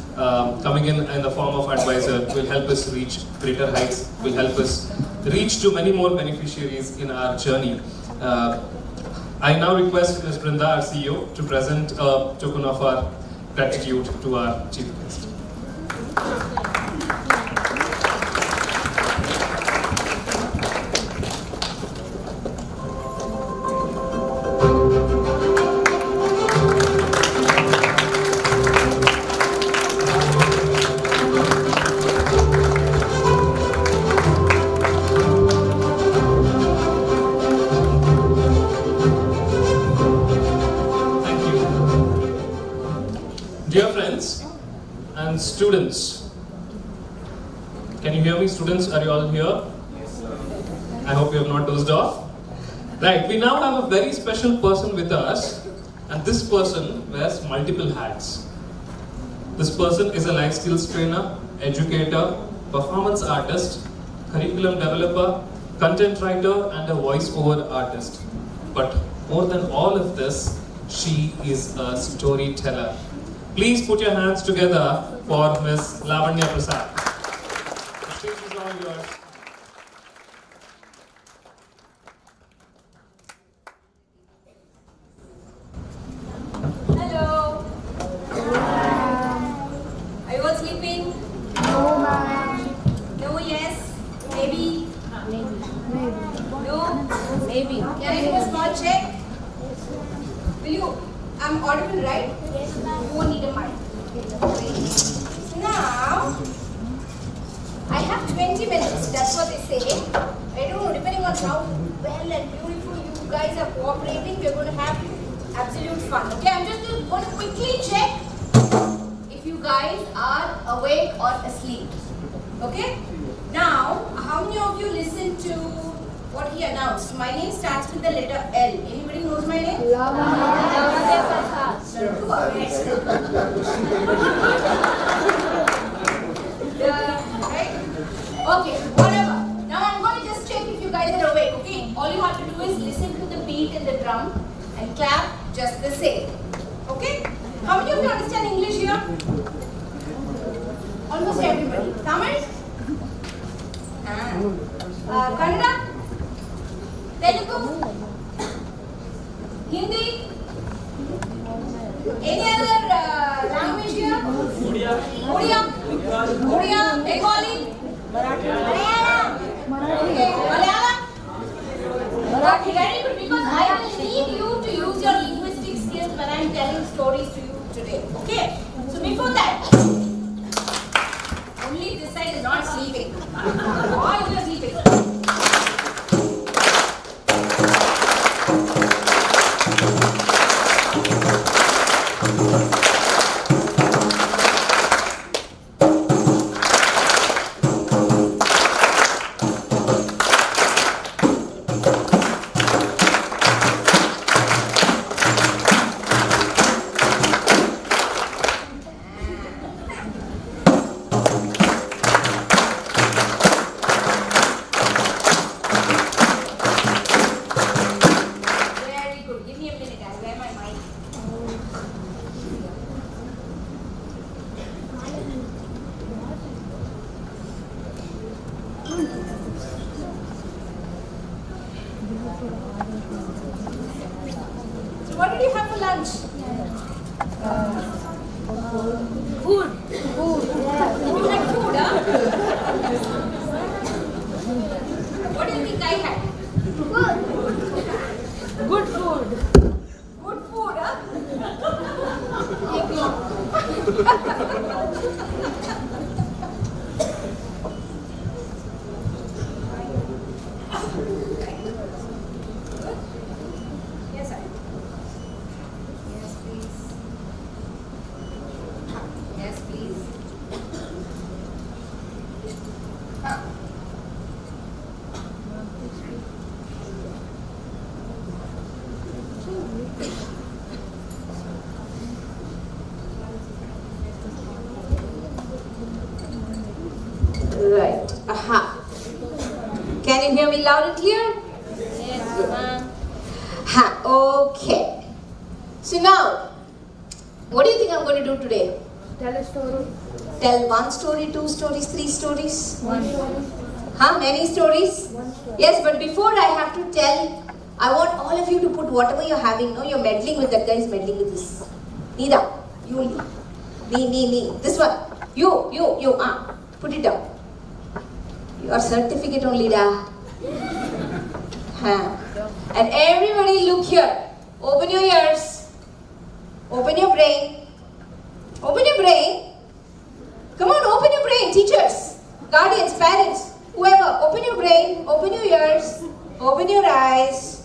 coming in the form of advisor will help us reach greater heights, will help us reach to many more beneficiaries in our journey. I now request Ms. Brinda, our CEO, to present a token of our gratitude to our chief guest. Dear friends and students, can you hear me? Students, are you all here? Yes, sir. I hope you have not dozed off. Right, we now have a very special person with us, and this person wears multiple hats. This person is a life skills trainer, educator, performance artist, curriculum developer, content writer, and a voice-over artist. But more than all of this, she is a storyteller. Please put your hands together for Ms. Lavanya Prasad. The stage is all yours. Hello. Are you all sleeping? No, ma'am. No, yes, maybe. No, Maybe. can I do a small check? Will you? I'm audible, right? Yes, ma'am. You won't need a mic. Now, I have 20 minutes. That's what they say. I don't know, depending on how well and beautiful you guys are cooperating, we're going to have absolute fun. Okay, I'm just going to quickly check if you guys are awake or asleep. Okay? Now, how many of you listened to what he announced? My name starts with the letter L. Anybody knows my name? You are excellent. Right? Okay, whatever. Now I'm going to just check if you guys are awake, okay? All you have to do is listen to the beat in the drum and clap just the same. Okay? How many of you understand English here? Almost everybody. Tamil? Kannada? Telugu? Hindi? Any other language here? Odia? Bengali? Malayalam? Okay, Malayalam? Okay, very good, because I will need you to use your linguistic skills when I am telling stories to you today. Okay? So before that, only this side is not sleeping. All of you are sleeping. Very good. Give me a minute. I'll wear my mic. So what did you have for lunch? Food. You like food, huh? What do you think I had? Good food. Good food, huh? Yes, sir. Yes, please. Yes, please. Right. Aha. Can you hear me loud and clear? Yes, ma'am. Ha. Okay. So now, what do you think I'm going to do today? Tell a story. Tell one story, two stories, three stories? One story. Huh? Many stories? One story. Yes, but before I have to tell, I want all of you to put whatever you're having. No, you're meddling with that guy is meddling with this. Nida, you, me. This one. You. Put it down. Your certificate only, da. Huh. And everybody look here. Open your ears. Open your brain. Open your brain. Come on, open your brain, teachers, guardians, parents, whoever. Open your brain, open your ears, open your eyes.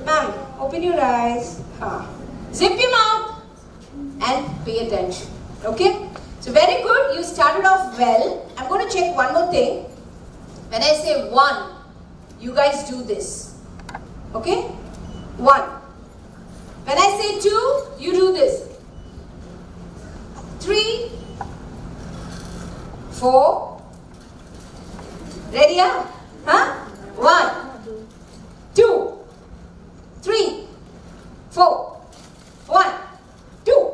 Ma'am, open your eyes. Zip your mouth and pay attention. Okay? So very good. You started off well. I'm going to check one more thing. When I say one, you guys do this. Okay? 1. When I say 2, you do this. 3, 4. Ready up? Huh? 1, 2, 3, 4. 1, 2,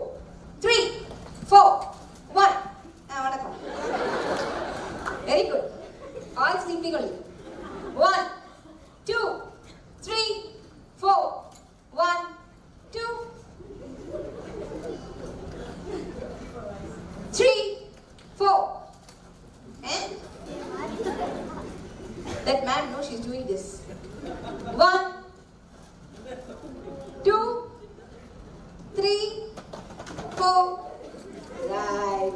3, 4. 1. Very good. All sleeping only. 1, 2, 3, 4. 1, 2, 3, 4. And that man knows she's doing this. 1, 2, 3, 4. Right.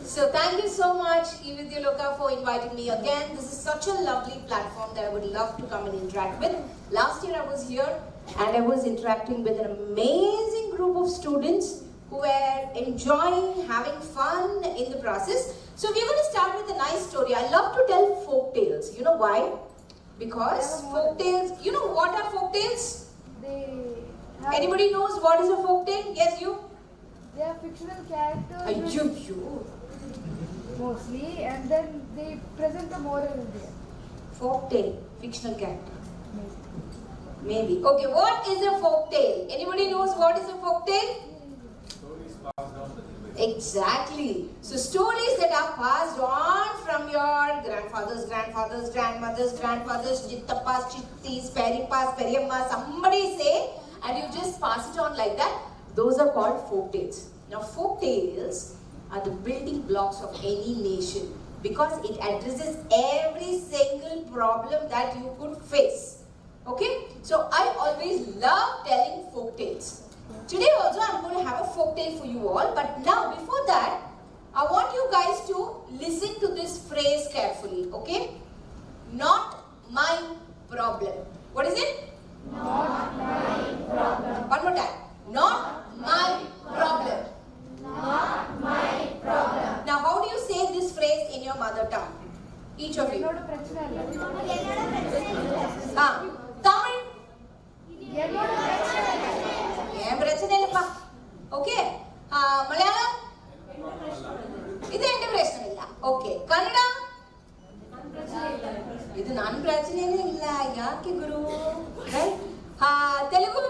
So thank you so much, e-vidyaloka, for inviting me again. This is such a lovely platform that I would love to come and interact with. Last year I was here and I was interacting with an amazing group of students who were enjoying, having fun in the process. So we're going to start with a nice story. I love to tell folk tales. You know why? Because folk tales, you know what are folk tales? Anybody knows what is a folk tale? Yes, you? They are fictional characters. You. Mostly, and then they present a moral in there. Folk tale, fictional character. Maybe. Okay, what is a folk tale? Anybody knows what is a folk tale? Exactly. So stories that are passed on from your grandfathers, grandfathers, grandmothers, grandfathers, chittappas, chittis, peripas, periammas, somebody say, and you just pass it on like that. Those are called folk tales. Now folk tales are the building blocks of any nation because it addresses every single problem that you could face. Okay? So I always love telling folk tales. Today also I'm going to have a folk tale for you all, but now before that I want you guys to listen to this phrase carefully. Okay? Not my problem. What is it? Not my problem. One more time. Not my problem. Not my problem. Now, how do you say this phrase in your mother tongue? Each of you. என்னோட பிரச்சனை இல்ல. Tamil. என்னோட பிரச்சனை இல்ல. ஏன் பிரச்சனை இல்லப்பா. Okay. Malayalam. இது எந்த பிரச்சனை இல்ல. Okay. Kannada. இது நான் பிரச்சனையே இல்ல. யாருக்கு குரு? Right? Telugu.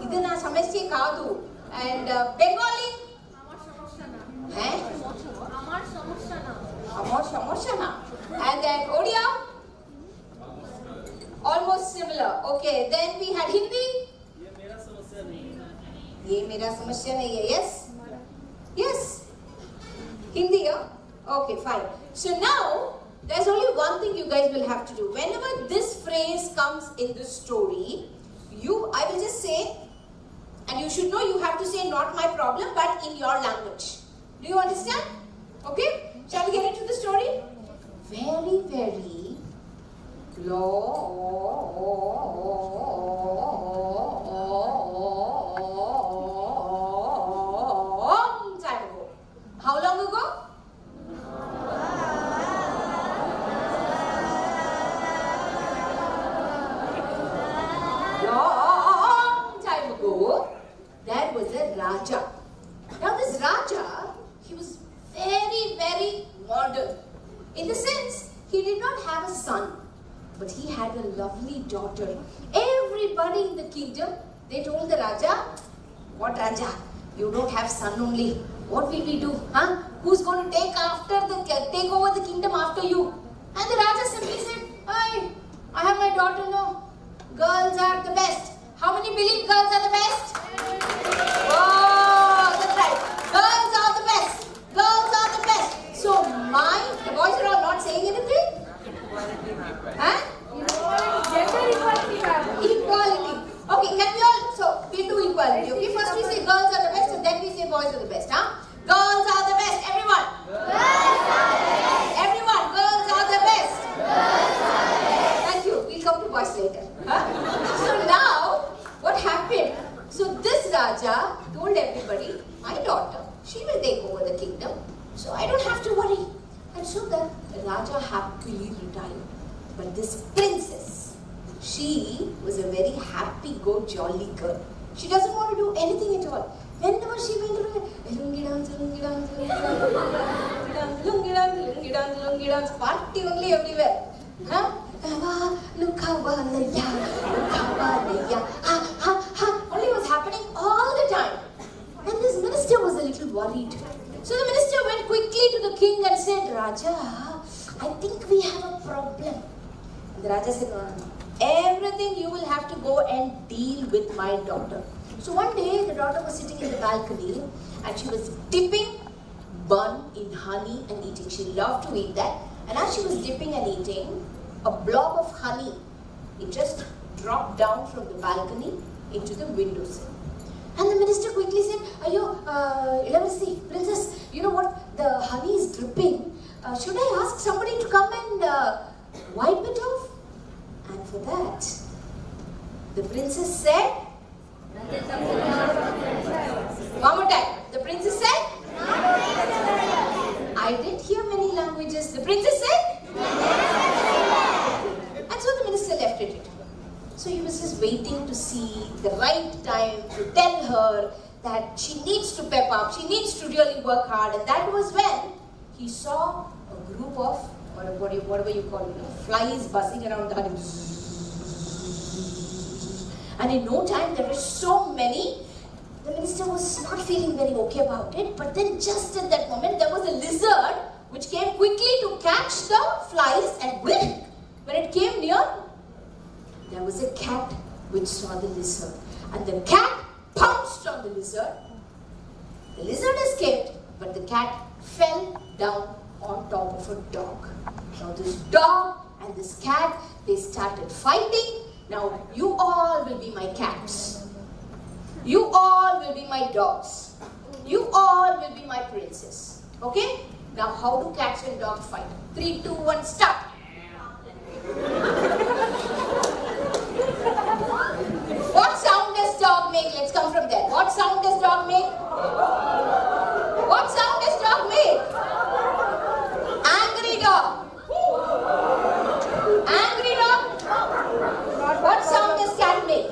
இது நான் సమస్య కాదు. And Bengali? Amar Samoshana. And then Odia? Almost similar. Okay, then we had Hindi? Ye mera samasya nahi hai. Yes? Yes? Hindi, yeah? Okay, fine. So now, there's only one thing you guys will have to do. Whenever this phrase comes in the story, I will just say, and you should know you have to say not my problem, but in your language. Do you understand? Okay? Shall we get into the story? Very, very long time ago. How long ago? Long time ago, there was a Raja. Now this Raja, he was very, very modern. In the sense, he did not have a son, but he had a lovely daughter. Everybody in the kingdom, they told the Raja, what Raja? You don't have son only. What will we do? Huh? Who's going to take over the kingdom after you? And the Raja simply said, hey, I have my daughter now. Girls are the best. How many believe girls are the best? Oh, that's right. Girls are the best. Girls are the best. So the boys are all not saying anything? Huh? Gender equality. Equality. Okay, can we all, so we do equality. Okay, first we say girls are the best and then we say boys are the best. Huh? Girls are the best. Everyone. Girls are the best. Everyone, girls are the best. Girls are the best. Thank you. We'll come to boys later. Huh? So now, what happened? So this Raja told everybody, my daughter, she will take over the kingdom. So I don't have to worry. And so the Raja happily retired. But this princess, was a very happy-go-jolly girl. She doesn't want to do anything at all. Whenever she went to lungi dance, lungi dance, party only everywhere. Huh? Only was happening all the time. And this minister was a little worried. So the minister went quickly to the king and said, Raja, I think we have a problem. And the Raja said, no. Everything you will have to go and deal with my daughter. So one day the daughter was sitting in the balcony and she was dipping bun in honey and eating. She loved to eat that. And as she was dipping and eating, a blob of honey, it just dropped down from the balcony into the windowsill. And the minister quickly said, Ayo, Ilavasi, princess, you know what? The honey is dripping. Should I ask somebody to come and wipe it off? And for that, the princess said, one more time. The princess said, I didn't hear many languages. The princess said, and so the minister left it. So he was just waiting to see the right time to tell her that she needs to pep up, she needs to really work hard. And that was when he saw a group of, whatever you call it, flies buzzing around the honey. And in no time, there were so many. The minister was not feeling very okay about it. But then just at that moment, there was a lizard which came quickly to catch the flies. And when it came near, there was a cat which saw the lizard. And the cat pounced on the lizard. The lizard escaped, but the cat fell down on top of a dog. Now this dog and this cat, they started fighting. Now you all will be my cats. You all will be my dogs. You all will be my princess. Okay? Now how do cats and dogs fight? 3, 2, 1, start. What sound does dog make? Let's come from there. What sound does dog make? What sound does dog make? Angry dog. Angry dog. What sound does cat make?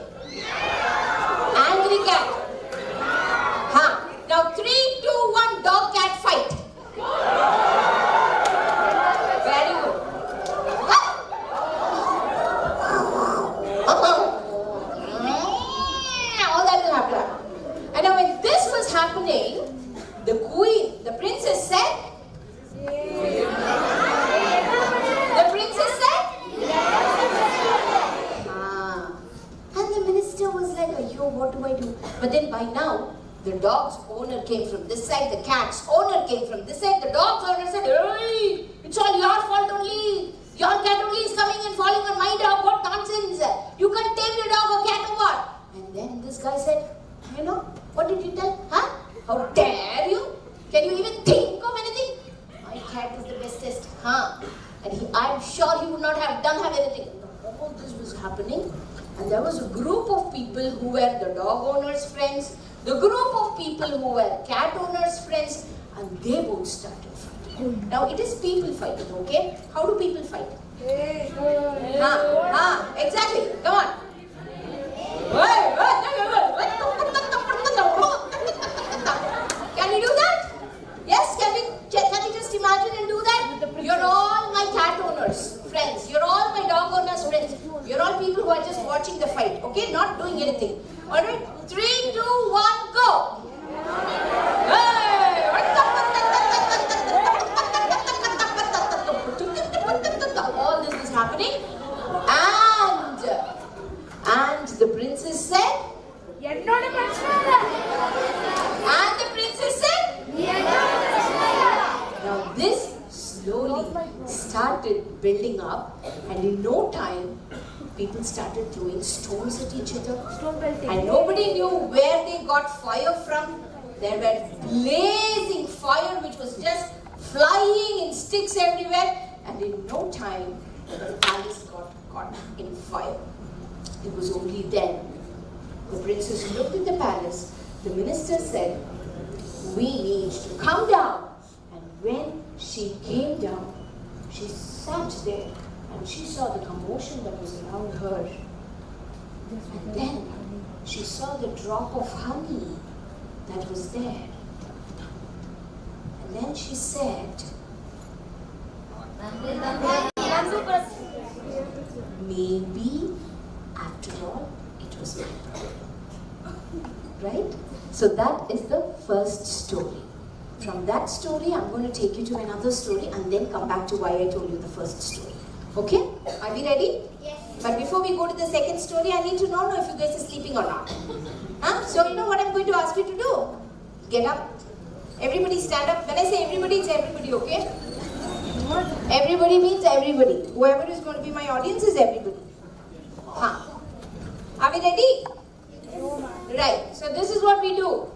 Angry cat. Huh. Now 3, 2, 1, dog cat fight. Very good. All that will happen. And now when this was happening, the queen, the princess said, the princess said, and the minister was like, yo, what do I do? But then by now, the dog's owner came from this side, the cat's owner came from this side, the dog's owner said, hey, it's all your fault only. Your cat only is coming and falling on my dog. What nonsense. You can't tame your dog or cat or what? And then this guy said, you know, what did you tell? Huh? How dare you? Can you even think of anything? My cat is the bestest. Huh? And I'm sure he would not have anything. All this was happening. And there was a group of people who were the dog owner's friends, the group of people who were cat owner's friends, and they both started fighting. Now it is people fighting, okay? How do people fight? Exactly. Come on. Can you do that? Yes, can you just imagine and do that? You're all my cat owners' friends. You're all my dog owners' friends. You're all people who are just watching the fight, okay? Not doing anything. Alright? 3, 2, 1, go! All this is happening. And the princess said, and the princess said, now this slowly started building up, and in no time, people started throwing stones at each other. And nobody knew where they got fire from. There were blazing fire which was just flying in sticks everywhere. And in no time, the palace got caught in fire. It was only then the princess looked at the palace. The minister said, we need to come down. And when she came down, she sat there and she saw the commotion that was around her. And then she saw the drop of honey that was there. And then she said, maybe after all it was my problem. Right? So that is the first story. From that story, I'm going to take you to another story and then come back to why I told you the first story. Okay? Are we ready? Yes. But before we go to the second story, I need to know if you guys are sleeping or not. So you know what I'm going to ask you to do? Get up. Everybody stand up. When I say everybody, it's everybody, okay? Everybody means everybody. Whoever is going to be my audience is everybody. Are we ready? Right. So this is what we do.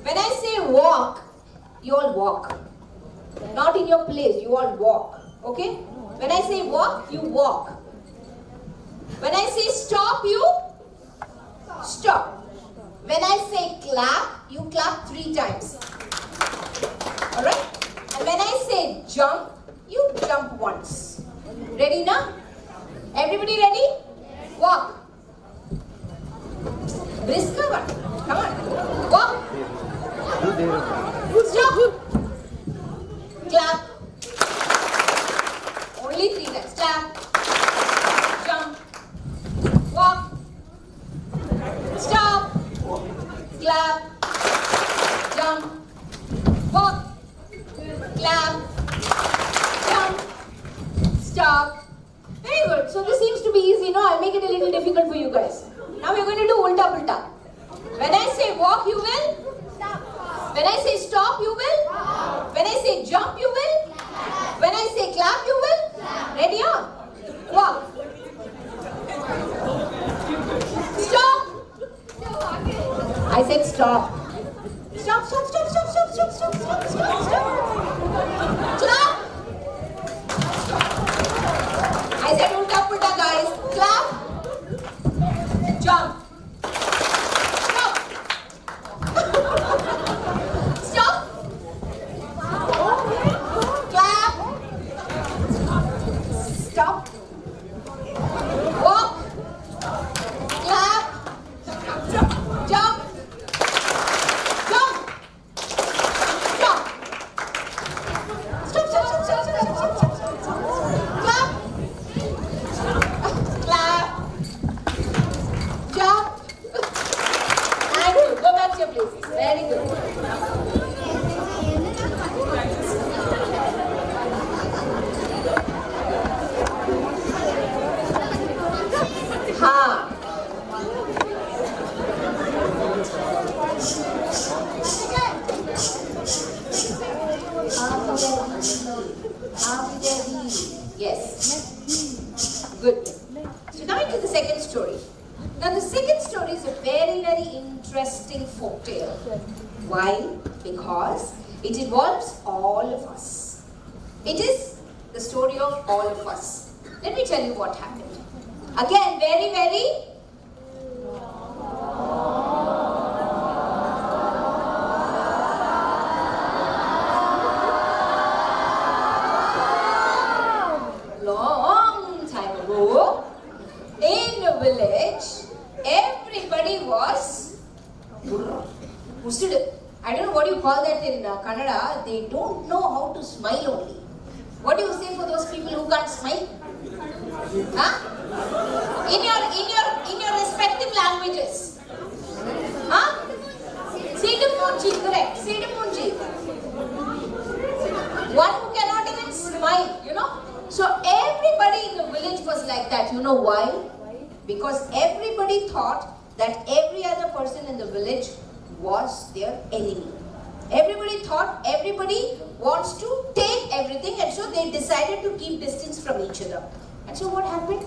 When I say walk, you all walk. Not in your place, you all walk. Okay? When I say walk, you walk. When I say stop, you stop. When I say clap, you clap 3 times. Alright? And when I say jump, you jump once. Ready now? Everybody ready? Walk. Brisker one. Come on. Walk. Stop. Clap. Only 3 times. Clap. Jump. Walk. Stop. Clap. Jump. Walk. Clap. Jump. Stop. Very good. So this seems to be easy, no? I'll make it a little difficult for you guys. Now we're going to do ulta pulta. When I say walk, you will? Stop. When I say stop, you will? When I say jump, you will? When I say clap, you will? Ready on? Walk. Stop. I said stop. Stop, stop, stop, stop, stop, stop, stop, stop, stop, stop. Clap. I said ulta pulta, guys. Clap. Jump. Stop. Stop. Clap. Stop. Walk. Clap. Jump. Jump. Stop. Stop, stop, stop, stop, stop, stop, stop, stop, stop. Clap. Clap. Jump. Thank you. Go back to your places. Very good. Yes. Good. So now into the second story. Now the second story is a very, very interesting folktale. Why? Because it involves all of us. It is the story of all of us. Let me tell you what happened. Again, very, very long time ago, in a village, everybody was I don't know what you call that in Kannada. They don't know how to smile only. What do you say for those people who can't smile? Huh? In your respective languages. Huh? Sidumunji, correct. Sidumunji. One who cannot even smile, you know. So everybody in the village was like that. You know why? Because everybody thought that every other person in the village was their enemy. Everybody thought everybody wants to take everything, and so they decided to keep distance from each other. And so what happened?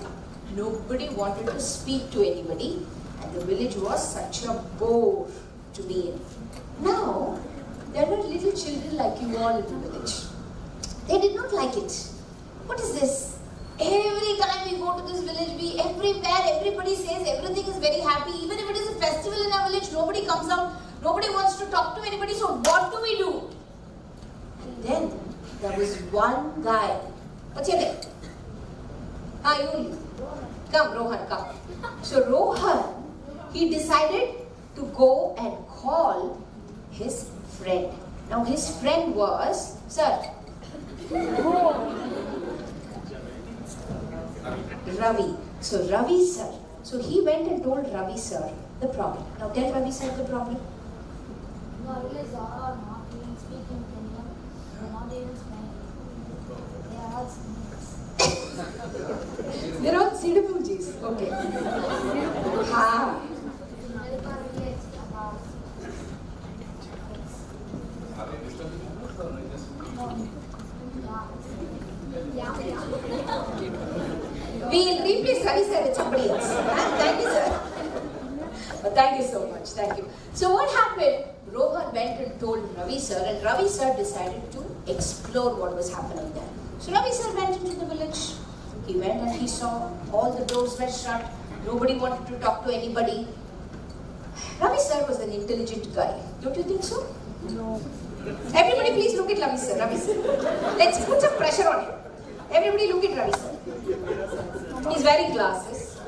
Nobody wanted to speak to anybody, and the village was such a bore to be in. Now, there were little children like you all in the village. They did not like it. What is this? Every time we go to this village, everybody says everything is very happy. Even if it is a festival in our village, nobody comes out, nobody wants to talk to anybody, so what do we do? And then there was one guy. What's your name? You. Come, Rohan, come. So Rohan he decided to go and call his friend. Now his friend was, sir, Ravi. So Ravi sir. So he went and told Ravi sir the problem. Now tell Ravi sir the problem. Nowadays are not even speaking Kenyan. They're not even smiling. They are all snakes. They're all Sidamujis. Okay. Ha. We'll replace Ravi sir with somebody else. Thank you, sir. Thank you so much. Thank you. So what happened? Rohan went and told Ravi sir, and Ravi sir decided to explore what was happening there. So Ravi sir went into the village. He went and he saw all the doors were shut. Nobody wanted to talk to anybody. Ravi sir was an intelligent guy. Don't you think so? No. Everybody please look at Ravi sir. Ravi sir. Let's put some pressure on him. Everybody look at Ravi sir. He's wearing glasses.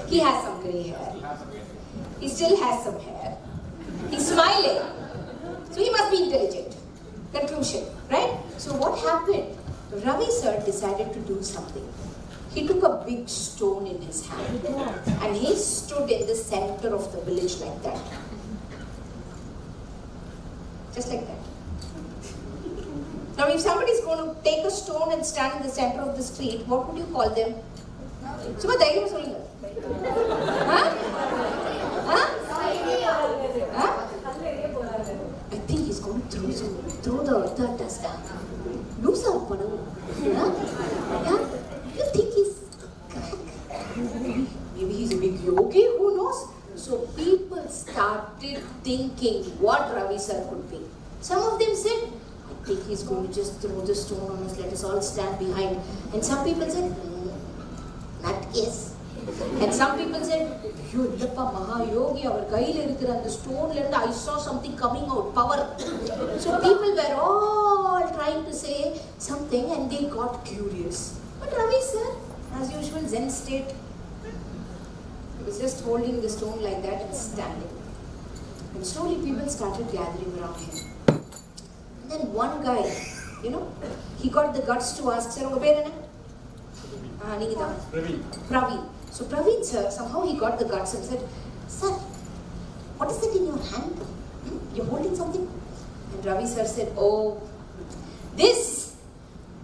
He has some grey hair. He still has some hair. He's smiling. So he must be intelligent. Conclusion, right? So what happened? Ravi sir decided to do something. He took a big stone in his hand and he stood in the center of the village like that. Just like that. Now if somebody is going to take a stone and stand in the center of the street, what would you call them? Suma தைரியமா சொல்லுங்க. Huh? Huh? Huh? I think he's going to throw the dust down. Loose out, Padu. Yeah? You think he's maybe he's a big yogi, who knows? So people started thinking what Ravi sir could be. Some of them said, I think he's going to just throw the stone on us, let us all stand behind. And some people said, that is. And some people said, Yullappa Mahayogi, our kaiyil irukira the stone lend, I saw something coming out, power. So people were all trying to say something and they got curious. But Ravi sir, as usual, Zen state, he was just holding the stone like that and standing. And slowly people started gathering around him. And then one guy, he got the guts to ask, sir, unga per enna? Praveen. So Praveen sir, somehow he got the guts and said, sir, what is that in your hand? You're holding something? And Ravi sir said, oh, this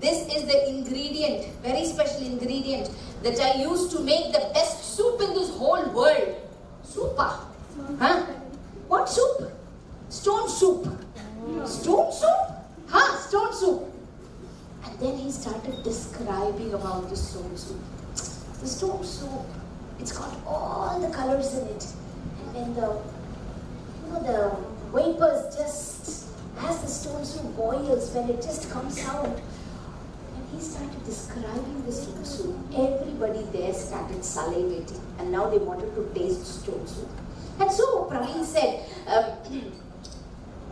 is the ingredient, very special ingredient that I used to make the best soup in this whole world. Soupa. Huh? What soup? Stone soup. Stone soup? Huh? Stone soup. And then he started describing about the stone soup. The stone soup, it's got all the colors in it. And when the vapors just, as the stone soup boils, when it just comes out. And he started describing the stone soup. Everybody there started salivating. And now they wanted to taste stone soup. And so Praveen said,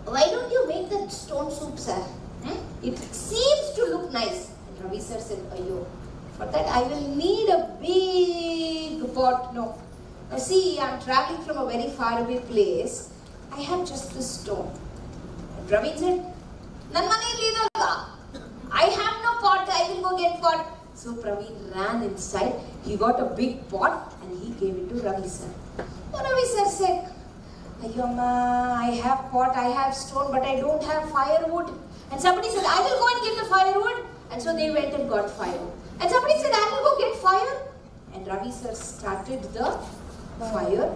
why don't you make that stone soup, sir? It seems to look nice. And Ravi sir said, Ayyo, for that I will need a big pot. No. Now see, I am traveling from a very far away place. I have just this stone. And Ravi said, I have no pot, I will go get pot. So Praveen ran inside. He got a big pot and he gave it to Ravi sir. So Ravi sir said, Ayyamma, I have pot, I have stone, but I don't have firewood. And somebody said, I will go and get the firewood. And so they went and got firewood. And somebody said, I will go get fire. And Ravi sir started the fire,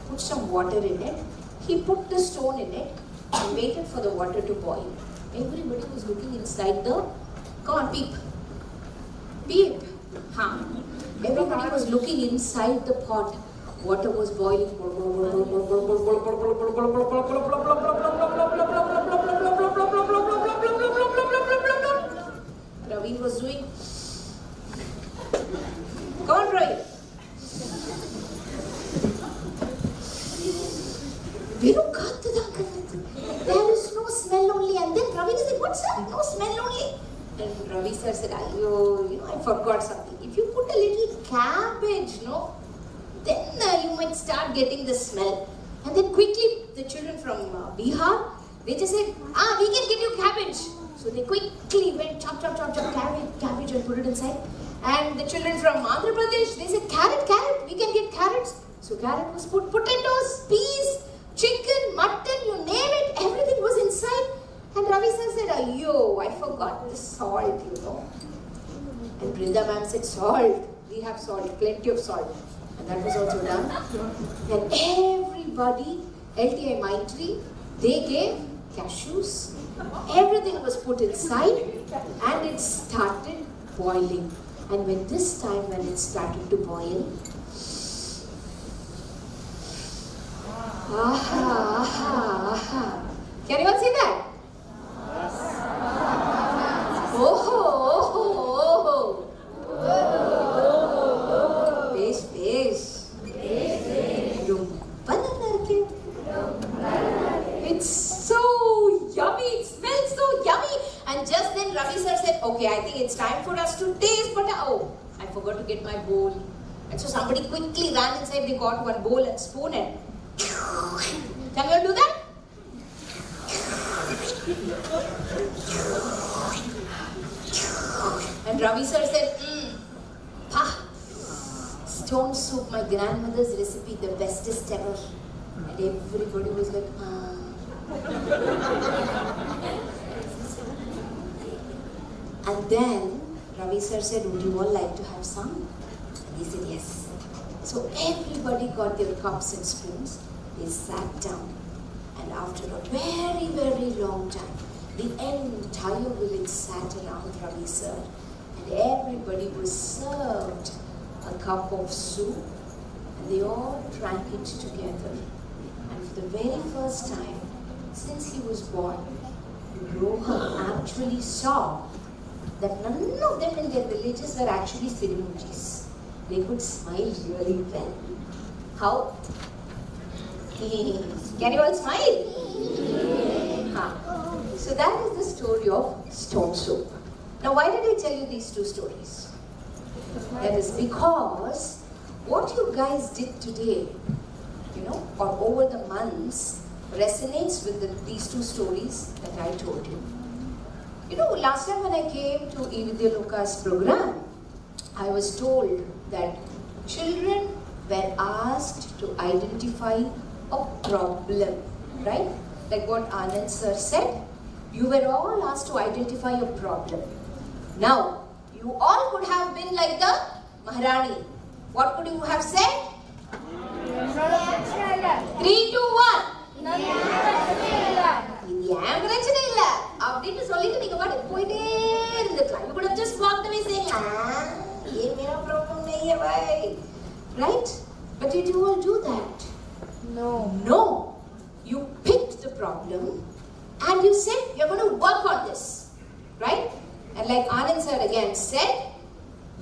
put some water in it. He put the stone in it and waited for the water to boil. Everybody was looking inside the, come on, peep. Peep. Huh. Everybody was looking inside the pot. Water was boiling. Praveen was doing. Come on, Praveen. There is no smell only. And then Praveen said, what's that? No smell only. And Ravi sir said, I forgot something. If you put a little cabbage, then might start getting the smell. And then quickly, the children from Bihar, they just said, we can get you cabbage. So they quickly went chop cabbage and put it inside. And the children from Andhra Pradesh, they said, carrot, we can get carrots. So carrot was put, potatoes, peas, chicken, mutton, you name it, everything was inside. And Ravi sir said, ayyo, I forgot the salt, you know. And Brinda ma'am said, salt, we have salt, plenty of salt. And that was also done. And everybody, LTI Maitri, they gave cashews. Everything was put inside and it started boiling. And when it started to boil, aha. Can you all see that? Oh. Base. It's so yummy. It smells so yummy. And just then Ravi sir said, okay, I think it's time for us to taste. But I forgot to get my bowl. And so somebody quickly ran inside. They got one bowl and spoon and can you all do that? And Ravi sir said, stone soup, my grandmother's recipe, the bestest ever. And everybody was like, And then Ravi sir said, would you all like to have some? And he said, yes. So everybody got their cups and spoons. They sat down. And after a very, very long time, the entire village sat around Ravi sir. And everybody was served a cup of soup. And they all drank it together. And for the very first time, since he was born, Rohan actually saw that none of them in their villages were actually Sirmujis. They could smile really well. How? Can you all smile? So that is the story of stone soup. Now why did I tell you these two stories? That is because what you guys did today, or over the months, resonates with these two stories that I told you. Last time when I came to e-vidyaloka's program, I was told that children were asked to identify a problem, right? Like what Anand sir said, you were all asked to identify a problem. Now, you all could have been like the Maharani. What could you have said? 3, 2, 1. You could have just walked away saying, right? But did you all do that? No. You picked the problem and you said, you're going to work on this. Right? And like Anand sir again said,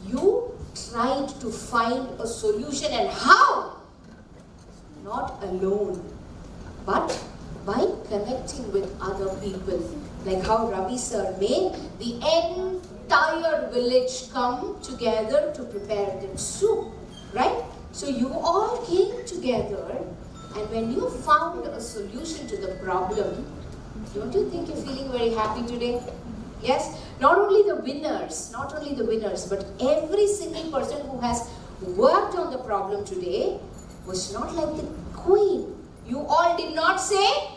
you tried to find a solution. And how? Not alone, but by connecting with other people. Like how Ravi sir made the entire village come together to prepare the soup. Right? So you all came together, and when you found a solution to the problem, don't you think you're feeling very happy today? Yes? Not only the winners, but every single person who has worked on the problem today was not like the queen. You all did not say,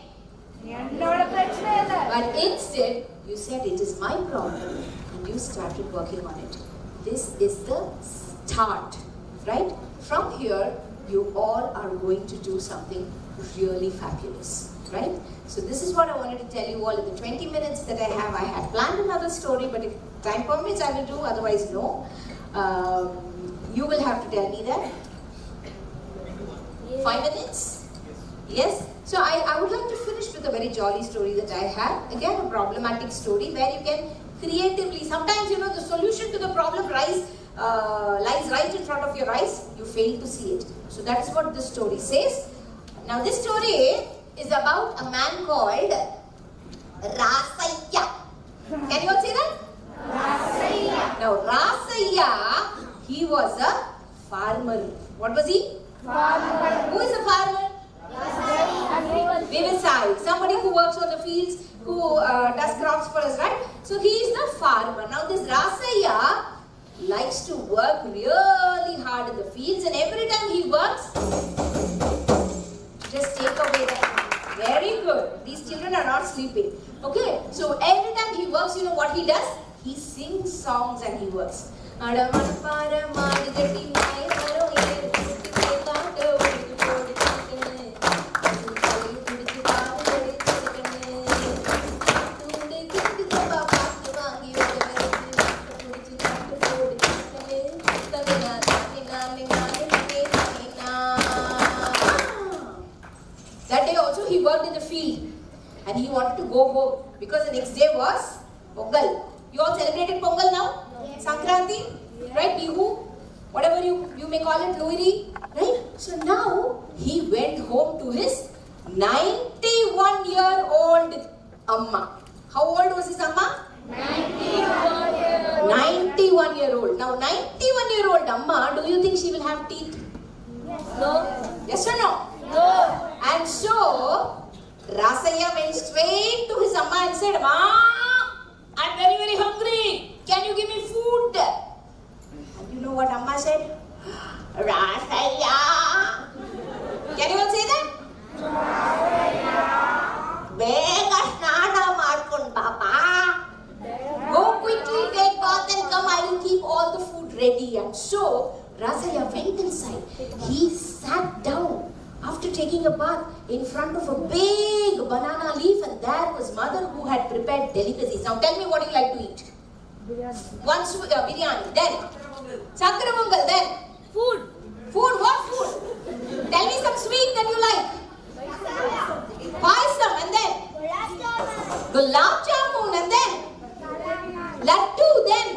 but instead you said, it is my problem, and you started working on it. This is the start, right? From here, you all are going to do something really fabulous, right? So this is what I wanted to tell you all in the 20 minutes that I have. I had planned another story, but if time permits, I will do, otherwise no. You will have to tell me that. 5 minutes? Yes? So I would like to finish with a very jolly story that I had. Again, a problematic story where you can creatively, sometimes the solution to the problem lies right in front of your eyes. You fail to see it. So that is what this story says. Now this story is about a man called Rasaiya. Can you all say that? Rasaiya. Now Rasaiya, he was a farmer. What was he? Who is a farmer? Vivasai. Somebody who works on the fields, who does crops for us, right? So he is the farmer. Now this Rasaya likes to work really hard in the fields, and every time he works, just take away that. Very good. These children are not sleeping. Okay, so every time he works, you know what he does? He sings songs and he works. That day also he worked in the field and he wanted to go home because the next day was Pongal. You all celebrated Pongal now? Yes. Sankranti? Yes. Right? Bihu? Whatever you may call it, Lohri? Right? So now he went home to his 91-year-old Amma. How old was his Amma? 91-year-old. Now 91-year-old Amma, do you think she will have teeth? Yes. No? Yes or no? No. And so Rasaya went straight to his Amma and said, "Ma, I'm very, very hungry. Can you give me food?" And you know what Amma said? "Rasaya." Can you all say that? Rasaya. Bega snana markon papa. Go quickly, take bath and come. I will keep all the food ready. And so Rasaya went inside. He sat down after taking a bath in front of a big banana leaf, and there was mother who had prepared delicacies. Now tell me what you like to eat. Biryani. Once biryani, then Chakra Pongal, then food. Food, what food? Tell me some sweet that you like. Paisam, and then Gulab Jamun, and then Laddu, then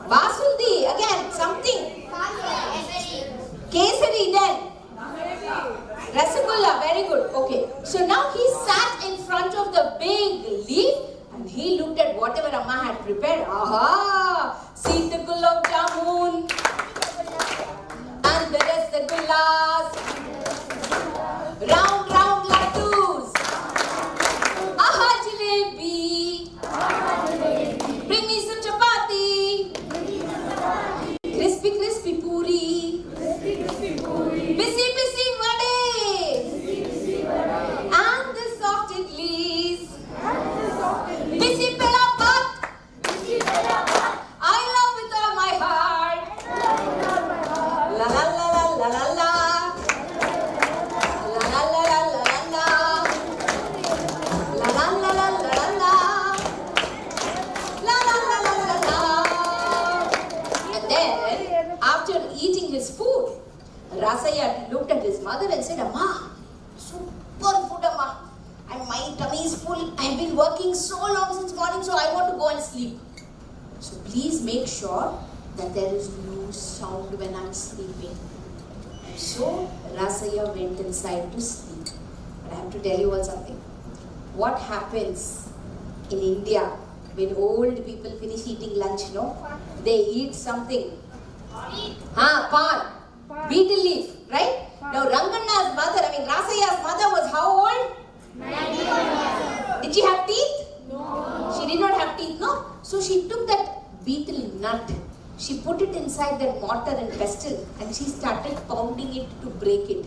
Basundi, again something. Kesari, then Rasagulla, very good. Okay, so now he sat in front of the big leaf and he looked at whatever Amma had prepared. Aha! See the gulab jamun and the rasagullas, round laddus. Aha, jalebi. Bring me some chapati. Crispy puri. Busy vade. And the soft idlis. Busy pela bhat. I love with all my heart. La la la la la la la. La la la la la la la. La la la la la la la. La la la la la la. And then, after eating his food, Rasaya looked at his mother and said, "Amma, super food, Amma. And my tummy is full. I've been working so long since morning, so I want to go and sleep. So please make sure that there is no sound when I'm sleeping." And so Rasaya went inside to sleep. But I have to tell you all something. What happens in India when old people finish eating lunch, no? They eat something. Pan. Beetle leaf, right? Now Ranganna's mother, Rasaya's mother was how old? 91. Did she have teeth? No. She did not have teeth, no? So she took that beetle nut, she put it inside that mortar and pestle, and she started pounding it to break it.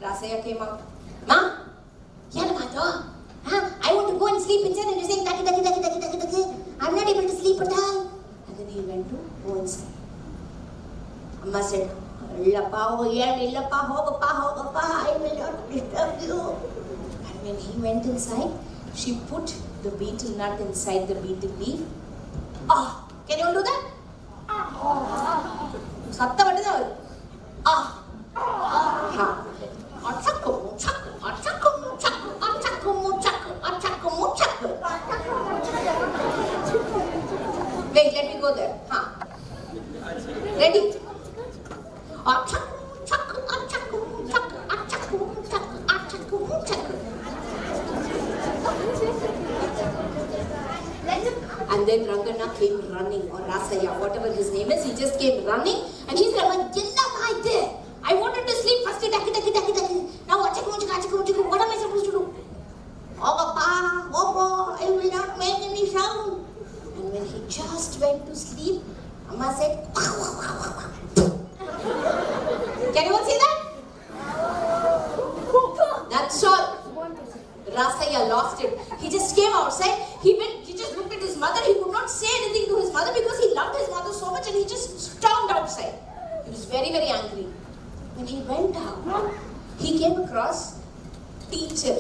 Rasaya came out. "Ma, I want to go and sleep inside, and you're saying taki. I'm not able to sleep at all." And then he went to go inside. Amma said, "Illappa, I will not disturb you." And when he went inside, she put the beetle nut inside the beetle leaf. Can you all do that? Satta vattudha. Wait, let me go there. Ready? And then Rangana came running, or Rasaya, whatever his name is, he just came running, and he's like, I wanted to sleep first. Now what am I supposed to do? Oh Papa, I will not make any sound. And when he just went to sleep, Amma said, can you all see that? That's all. Rasaya lost it. He just came outside. He just looked at his mother. He could not say anything to his mother because he loved his mother so much, and he just stormed outside. He was very, very angry. When he went out, he came across teacher,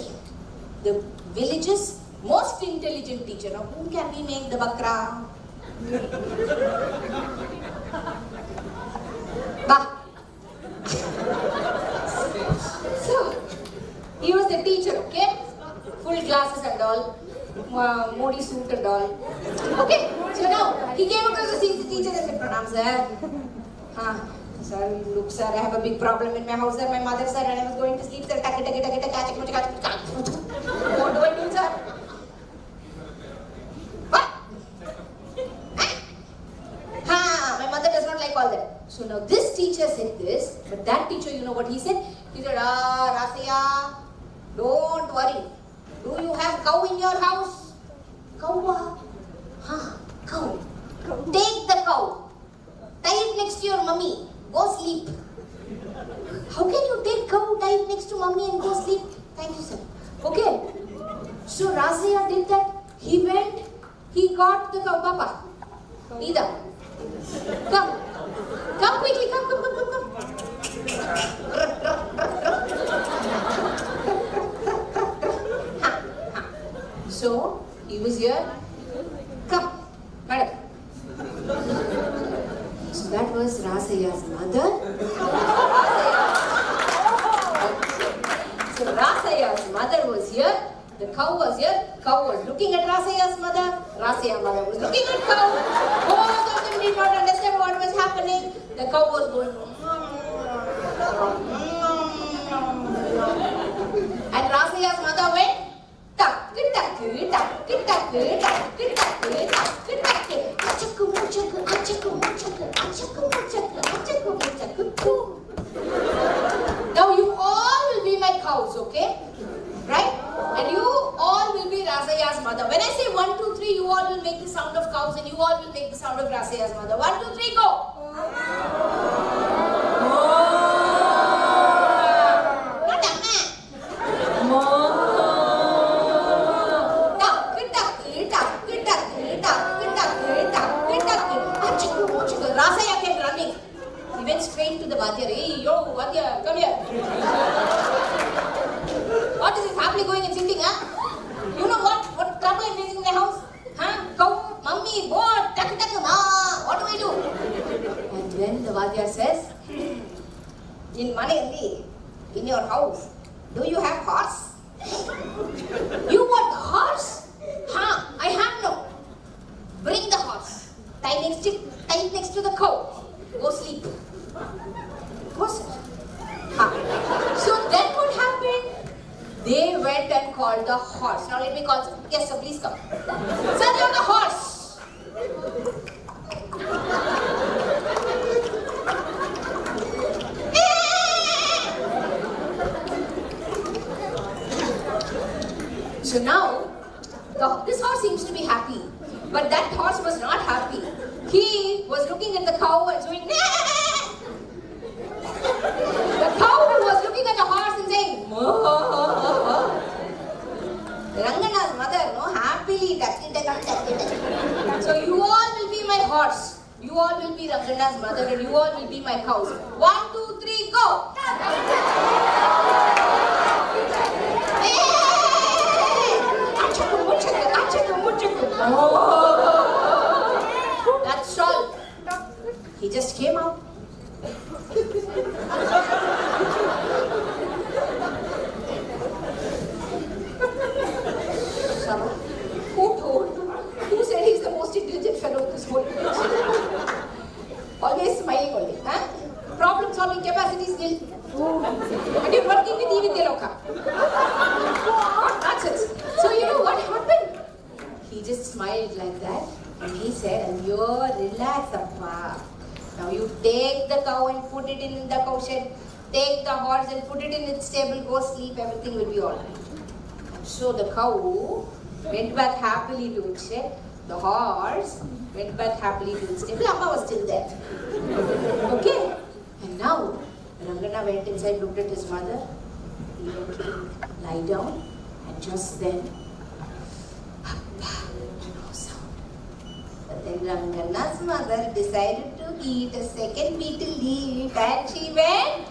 the village's most intelligent teacher. Now, whom can we make the bakra? Bah. So, he was the teacher, okay? Full glasses and all, Modi suit and all. Okay, so now, he came across the teacher and said, Pranam sir. Sir, look sir, I have a big problem in my house sir, my mother sir, and I was going to sleep sir, what do I do sir? What? My mother does not like all that. So now this teacher said this, but that teacher, you know what he said? He said, Rasaya, don't worry. Do you have cow in your house? Cow? Cow. Take the cow. Tie it next to your mummy. Go sleep. How can you take cow, tie it next to mummy and go sleep? Thank you, sir. Okay. So Rasaya did that. He went, he got the cow. Papa. Nida. Come. Come quickly. Come. So, he was here. Come. Madam. So that was Rasaya's mother. So Rasaya's mother was here. The cow was here. Cow was looking at Rasaya's mother. Rasaya's mother was looking at cow. Both of them did not understand what was happening. The cow was going. And Rasaya's mother went. Now you all will be my cows, okay? Right? And you all will be Rasaya's mother. When I say 1, 2, 3, you all will make the sound of cows and you all will make the sound of Rasaya's mother. 1, 2, 3, go! Rasaya came running. He went straight to the Vadya. Hey, yo, Vadya, come here. What is this happily going and sitting, huh? You know what trouble I'm facing in my house? Huh? Cow, mummy, what? What do I do? And then the Vadya says, in Manayandi, in your house, do you have horse? You want horse? I have no. Bring the horse. Tie it next to the cow. Go sleep. Go sleep. So then what happened? They went and called the horse. Now let me call. Yes, sir, please come. Sir, you're the horse. So now, this horse seems to be happy. But that horse was not happy. He was looking at the cow and doing, nah! The cow was looking at the horse and saying, Rangana's mother, happily. So you all will be my horse. You all will be Rangana's mother and you all will be my cows. 1, 2, 3, go! That's all. He just came out. Who said he's the most intelligent fellow in this this whole village. Always smiling only. Huh? Problem solving capacity skill. And you're working with e-vidyaloka. What nonsense. So you know what happened? He just smiled like that and he said, and you relax, Appa. Now you take the cow and put it in the cow shed. Take the horse and put it in its stable. Go sleep. Everything will be alright. So the cow went back happily to its shed. The horse went back happily to its stable. Amma was still there. Okay? And now, Rangana went inside, looked at his mother. He went to lie down. And just then, no sound. But then Rangana's mother decided to eat a second beetle leaf. And she went...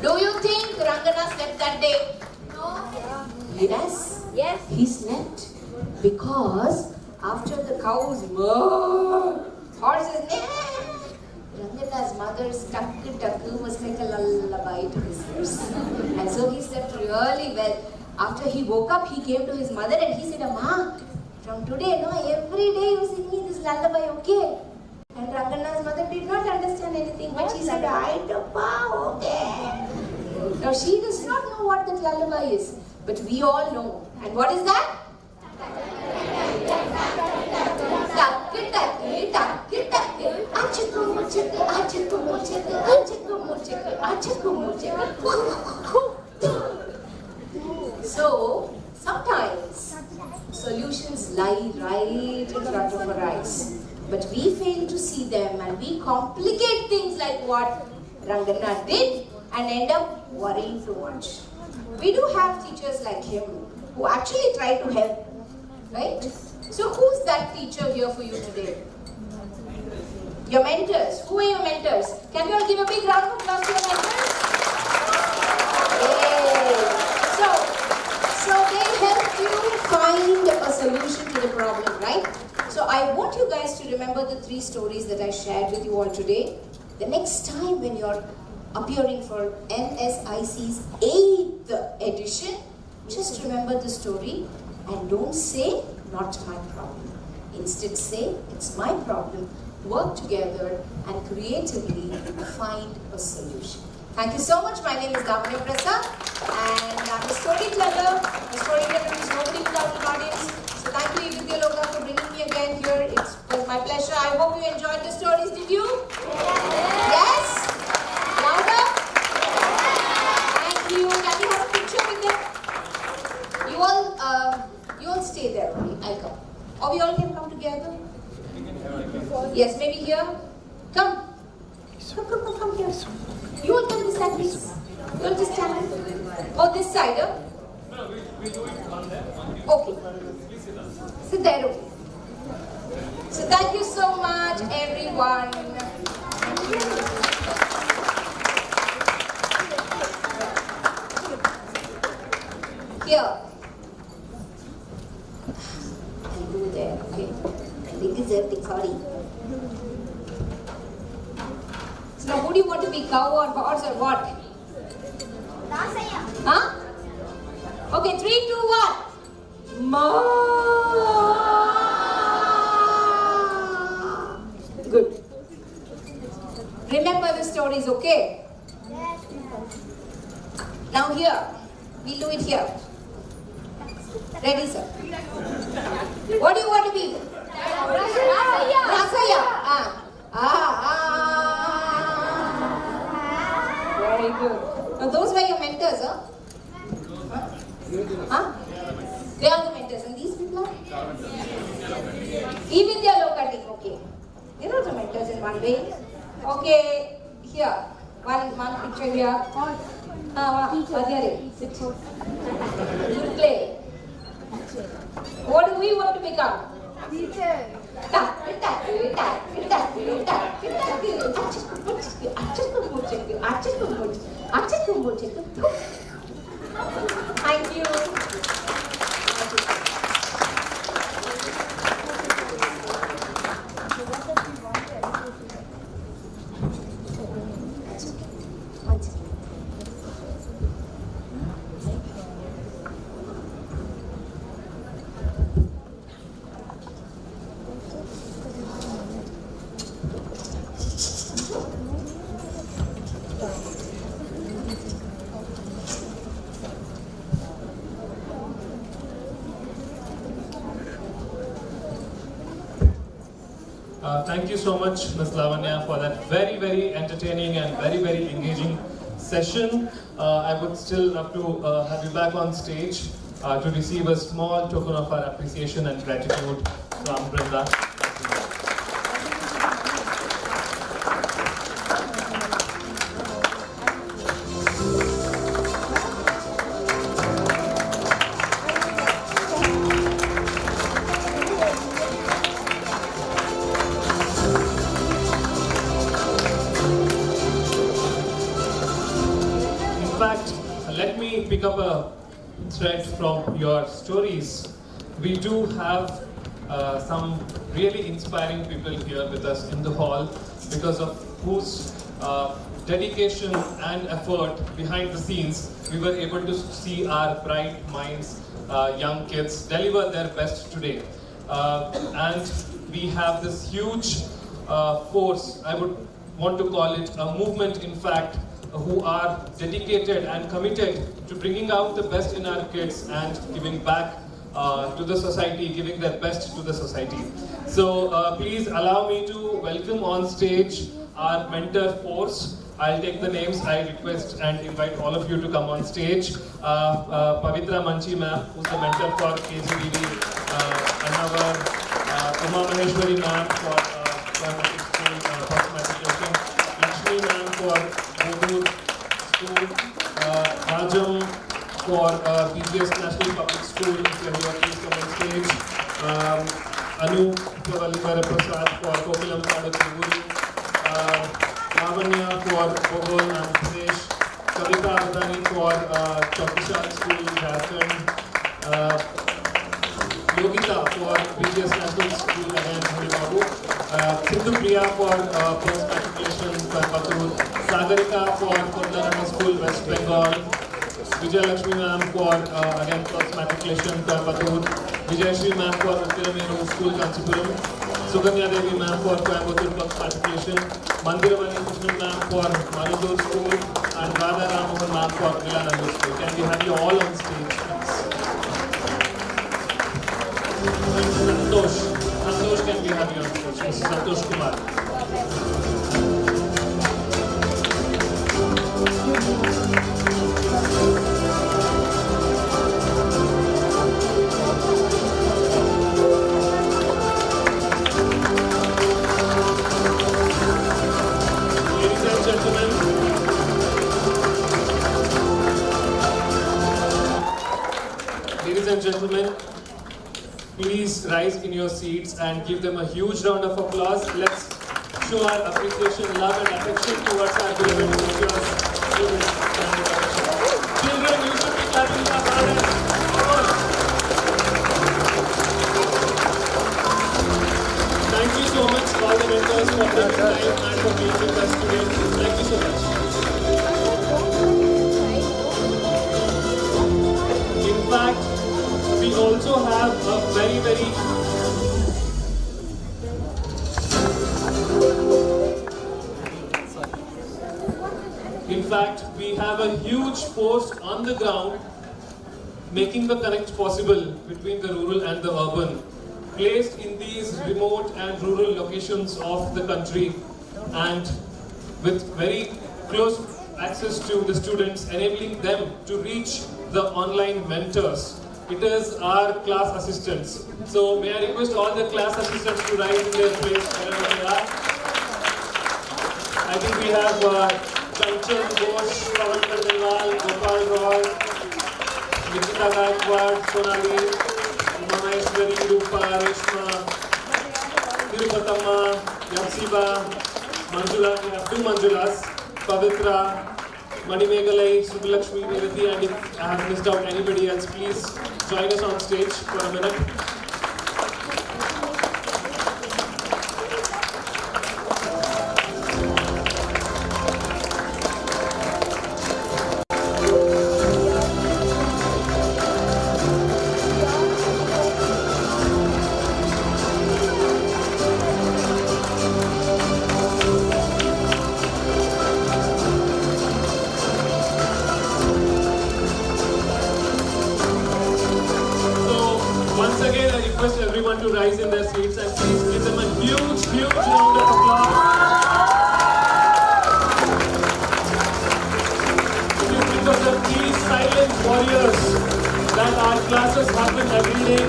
Do you think Rangana slept that day? No. Yes. Yes. He slept because after the cows moo, horses neigh, Rangana's mother's tuck was like a lullaby to his ears. And so he slept really well. After he woke up, he came to his mother and he said, Amma, from today, no, every day you sing me this lullaby, okay? And Rangana's mother did not understand anything, but she said, okay. Now she does not know what that lullaby is, but we all know. And what is that? So, sometimes solutions lie right in front of our eyes, but we fail to see them and we complicate things like what Rangana did and end up worrying too much. We do have teachers like him who actually try to help, right? So who's that teacher here for you today? Your mentors. Who are your mentors? Can you all give a big round of applause to your mentors? Yay! So they help you find a solution to the problem, right? So I want you guys to remember the 3 stories that I shared with you all today. The next time when you're appearing for NSIC's 8th edition, just remember the story and don't say, not my problem. Instead say, it's my problem. Work together and creatively find a solution. Thank you so much. My name is Damani Prasad and I'm a storyteller. A storyteller is nobody without an audience. So thank you eVidyaloka for bringing me again here. It was my pleasure. I hope you enjoyed the stories. Did you? Yes? Louder? Thank you. Can we have a picture with them? You all stay there only. I'll come. Or we all can come together? Yes, maybe here. Come. Come here. You all come this side, please. You all just stand. Oh, this side, huh? No, we do it on there. Okay. Sit there, okay. So thank you so much, everyone. Here. I'll do there, okay? It is everything, sorry. So now who do you want to be, cow or horse or what? Huh? Okay, 3, 2, 1. Ma. Good. Remember the stories, okay? Now here, we'll do it here. Ready, sir? What do you want to be? Rasaya. Very good. Now those were your mentors, huh? Huh? They are the mentors, and these people are? e-vidyaloka team, okay. They are the mentors in one way. Okay, here. One picture here. Sit. You play. What do we want to become? Teacher. Thank you. Thank you so much, Ms. Lavanya, for that very, very entertaining and very, very engaging session. I would still love to have you back on stage to receive a small token of our appreciation and gratitude from Brinda. In fact, let me pick up a thread from your stories. We do have some really inspiring people here with us in the hall because of whose dedication and effort behind the scenes we were able to see our bright minds, young kids deliver their best today. And we have this huge force, I would want to call it a movement in fact, who are dedicated and committed to bringing out the best in our kids and giving back to the society, giving their best to the society. So please allow me to welcome on stage our mentor force. I'll take the names. I request and invite all of you to come on stage. Pavitra Manchi ma'am, who's the mentor for KGBD, another Uma Maheshwari ma'am for Cosmetic School, Cosmetic Coaching, Lakshmi ma'am for Bodur School, Rajam for PGS National Public School, if you're here, please come on stage. Anu Pravalivara Prasad for Kokilam Padu Trivuri, Lavanya for Bogol and Pradesh, Kavita Ardani for Chokishal School, Jharkhand, Yogita for PGS National School, again, Hari Babu, Sindhu Priya for Post Matriculation, Coimbatore, Sagarika for Kodlarama School, West Bengal, Vijay Lakshmi ma'am for again Post Matriculation, Coimbatore, Vijayashri ma'am for Uttiramenu School, Kanchipuram, Suganya Devi ma'am for Coimbatore Post Matriculation, Mandiravani Krishnan ma'am for Manudur School, and Radha Ramohan ma'am for Vilanandu School. Can we have you all on stage, please? Santosh, can we have you on stage? Mr. Santosh Kumar. Ladies and gentlemen, please rise in your seats and give them a huge round of applause. Let's show our appreciation, love and affection towards our beloved teachers. Children, you should be clapping your hands. Thank you so much, all the mentors, for taking time and for being with us today. Thank you so much. In fact, we also have a very, very huge force on the ground making the connect possible between the rural and the urban, placed in these remote and rural locations of the country and with very close access to the students, enabling them to reach the online mentors. It is our class assistants. So may I request all the class assistants to rise in their place wherever they are. I think we have Kanchan Ghosh, Pawan Khandelwal, Gopal Roy, Nikita Gaikwad, Sonali, Uma Maheshwari, Rupa, Reshma, Tirupatamma, Yapsiba, Manjula, we have two Manjulas, Pavitra, Manimegalai, Subbalakshmi, Nirati, and if I have missed out anybody else, please join us on stage for a minute. To rise in their seats and please give them a huge huge round of applause. If you think of them, these silent warriors, that our classes happen every day,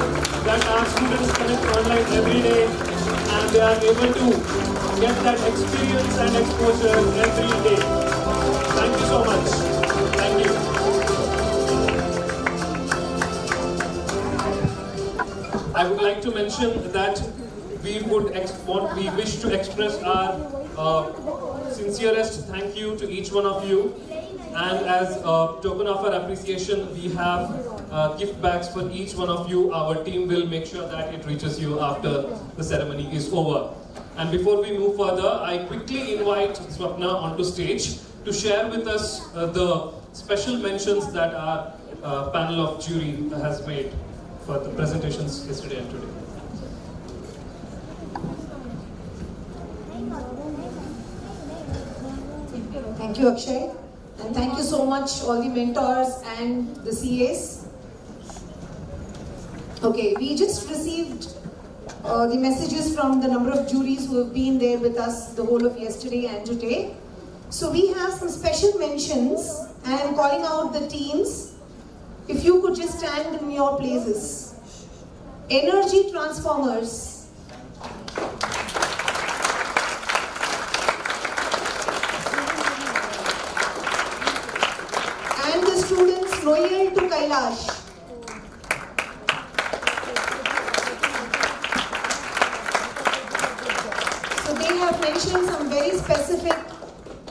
that our students connect online every day, and they are able to get that experience and exposure every day. Thank you so much. Thank you. I would like to mention that we wish to express our sincerest thank you to each one of you, and as a token of our appreciation, we have gift bags for each one of you. Our team will make sure that it reaches you after the ceremony is over. And before we move further, I quickly invite Swapna onto stage to share with us the special mentions that our panel of jury has made for the presentations yesterday and today. Thank you, Akshay. And thank you so much, all the mentors and the CAs. Okay, we just received the messages from the number of juries who have been there with us the whole of yesterday and today. So we have some special mentions, and I'm calling out the teams. If you could just stand in your places. Energy Transformers. And the students loyal to Kailash. So they have mentioned some very specific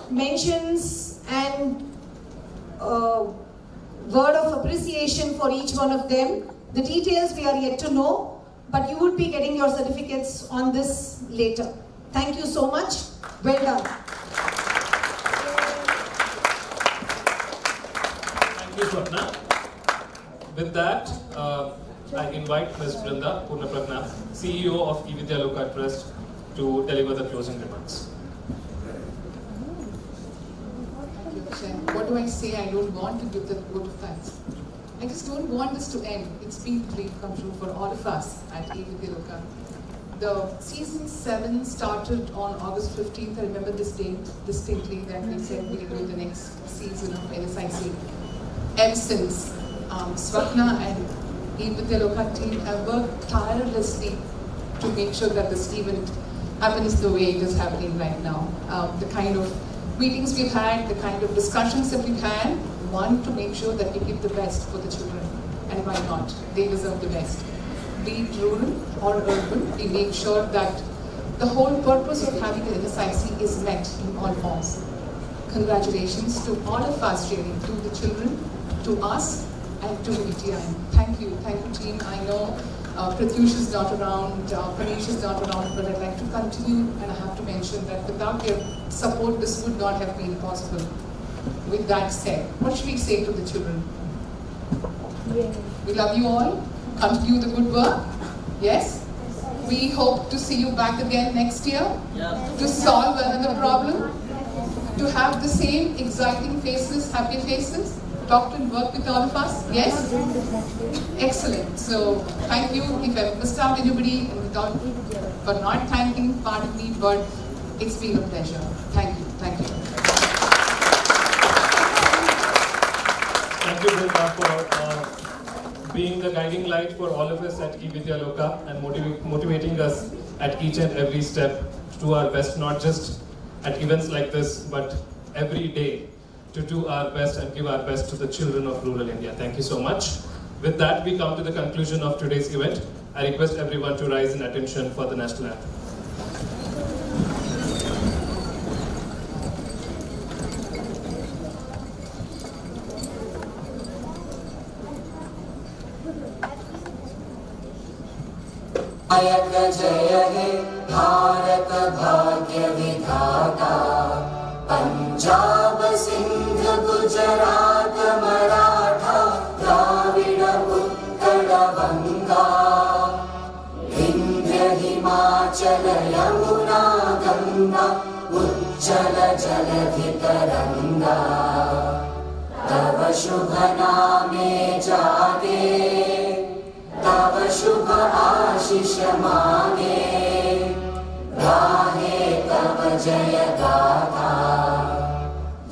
mentions and word of appreciation for each one of them. The details we are yet to know, but you would be getting your certificates on this later. Thank you so much. Well done. Thank you, Swapna. With that, I invite Ms. Brinda Purnapragna, CEO of e-vidyaloka Trust, to deliver the closing remarks. What do I say? I don't want to give the vote of thanks. I just don't want this to end. It's been a dream come true for all of us at e-vidyaloka. The season 7 started on August 15th. I remember this date distinctly, that we said we'll do the next season of LSIC. Ever since, Swapna and e-vidyaloka team have worked tirelessly to make sure that this event happens the way it is happening right now. The kind of meetings we've had, the kind of discussions that we've had, one, to make sure that we give the best for the children. And why not? They deserve the best. Be it rural or urban, we make sure that the whole purpose of having an NSIC is met in all forms. Congratulations to all of us, really, to the children, to us, and to VTI. Thank you team. I know Pratyush is not around, Panish is not around, but I'd like to continue, and I have to mention that without their support, this would not have been possible. With that said, what should we say to the children? We love you all. Continue the good work. Yes? We hope to see you back again next year to solve another problem, to have the same exciting faces, happy faces, talk and work with all of us. Yes? Excellent. So thank you. If I've missed out anybody for not thanking, pardon me, but it's been a pleasure. Thank you. Thank you. Thank you, Brinda, for being the guiding light for all of us at e-vidyaloka and motivating us at each and every step to do our best, not just at events like this, but every day to do our best and give our best to the children of rural India. Thank you so much. With that, we come to the conclusion of today's event. I request everyone to rise in attention for the national anthem. जय हे भारत भाग्य विधाता पंजाब सिंध गुजरात मराठा द्राविड उत्कल बंगा विंध्य हिमाचल यमुना गंगा उज्जल जलधि तरंगा तव शुभ नामे जागे तव शुभ आशीष मांगे गाहे तव जय गाथा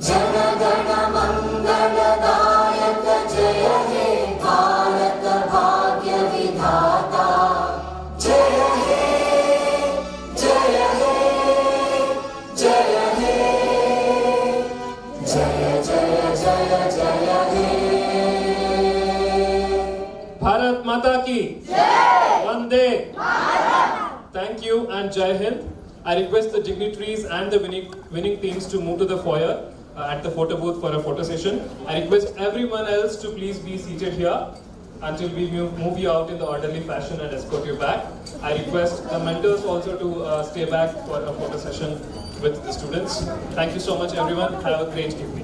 जनगण मंगलदायक जय हे भारत भाग्य विधाता जय हे जय हे जय हे जय जय जय जय हे भारत माता की जय वंदे Thank you and Jai Hind. I request the dignitaries and the winning teams to move to the foyer at the photo booth for a photo session. I request everyone else to please be seated here until we move you out in the orderly fashion and escort you back. I request the mentors also to stay back for a photo session with the students. Thank you so much everyone. Have a great evening.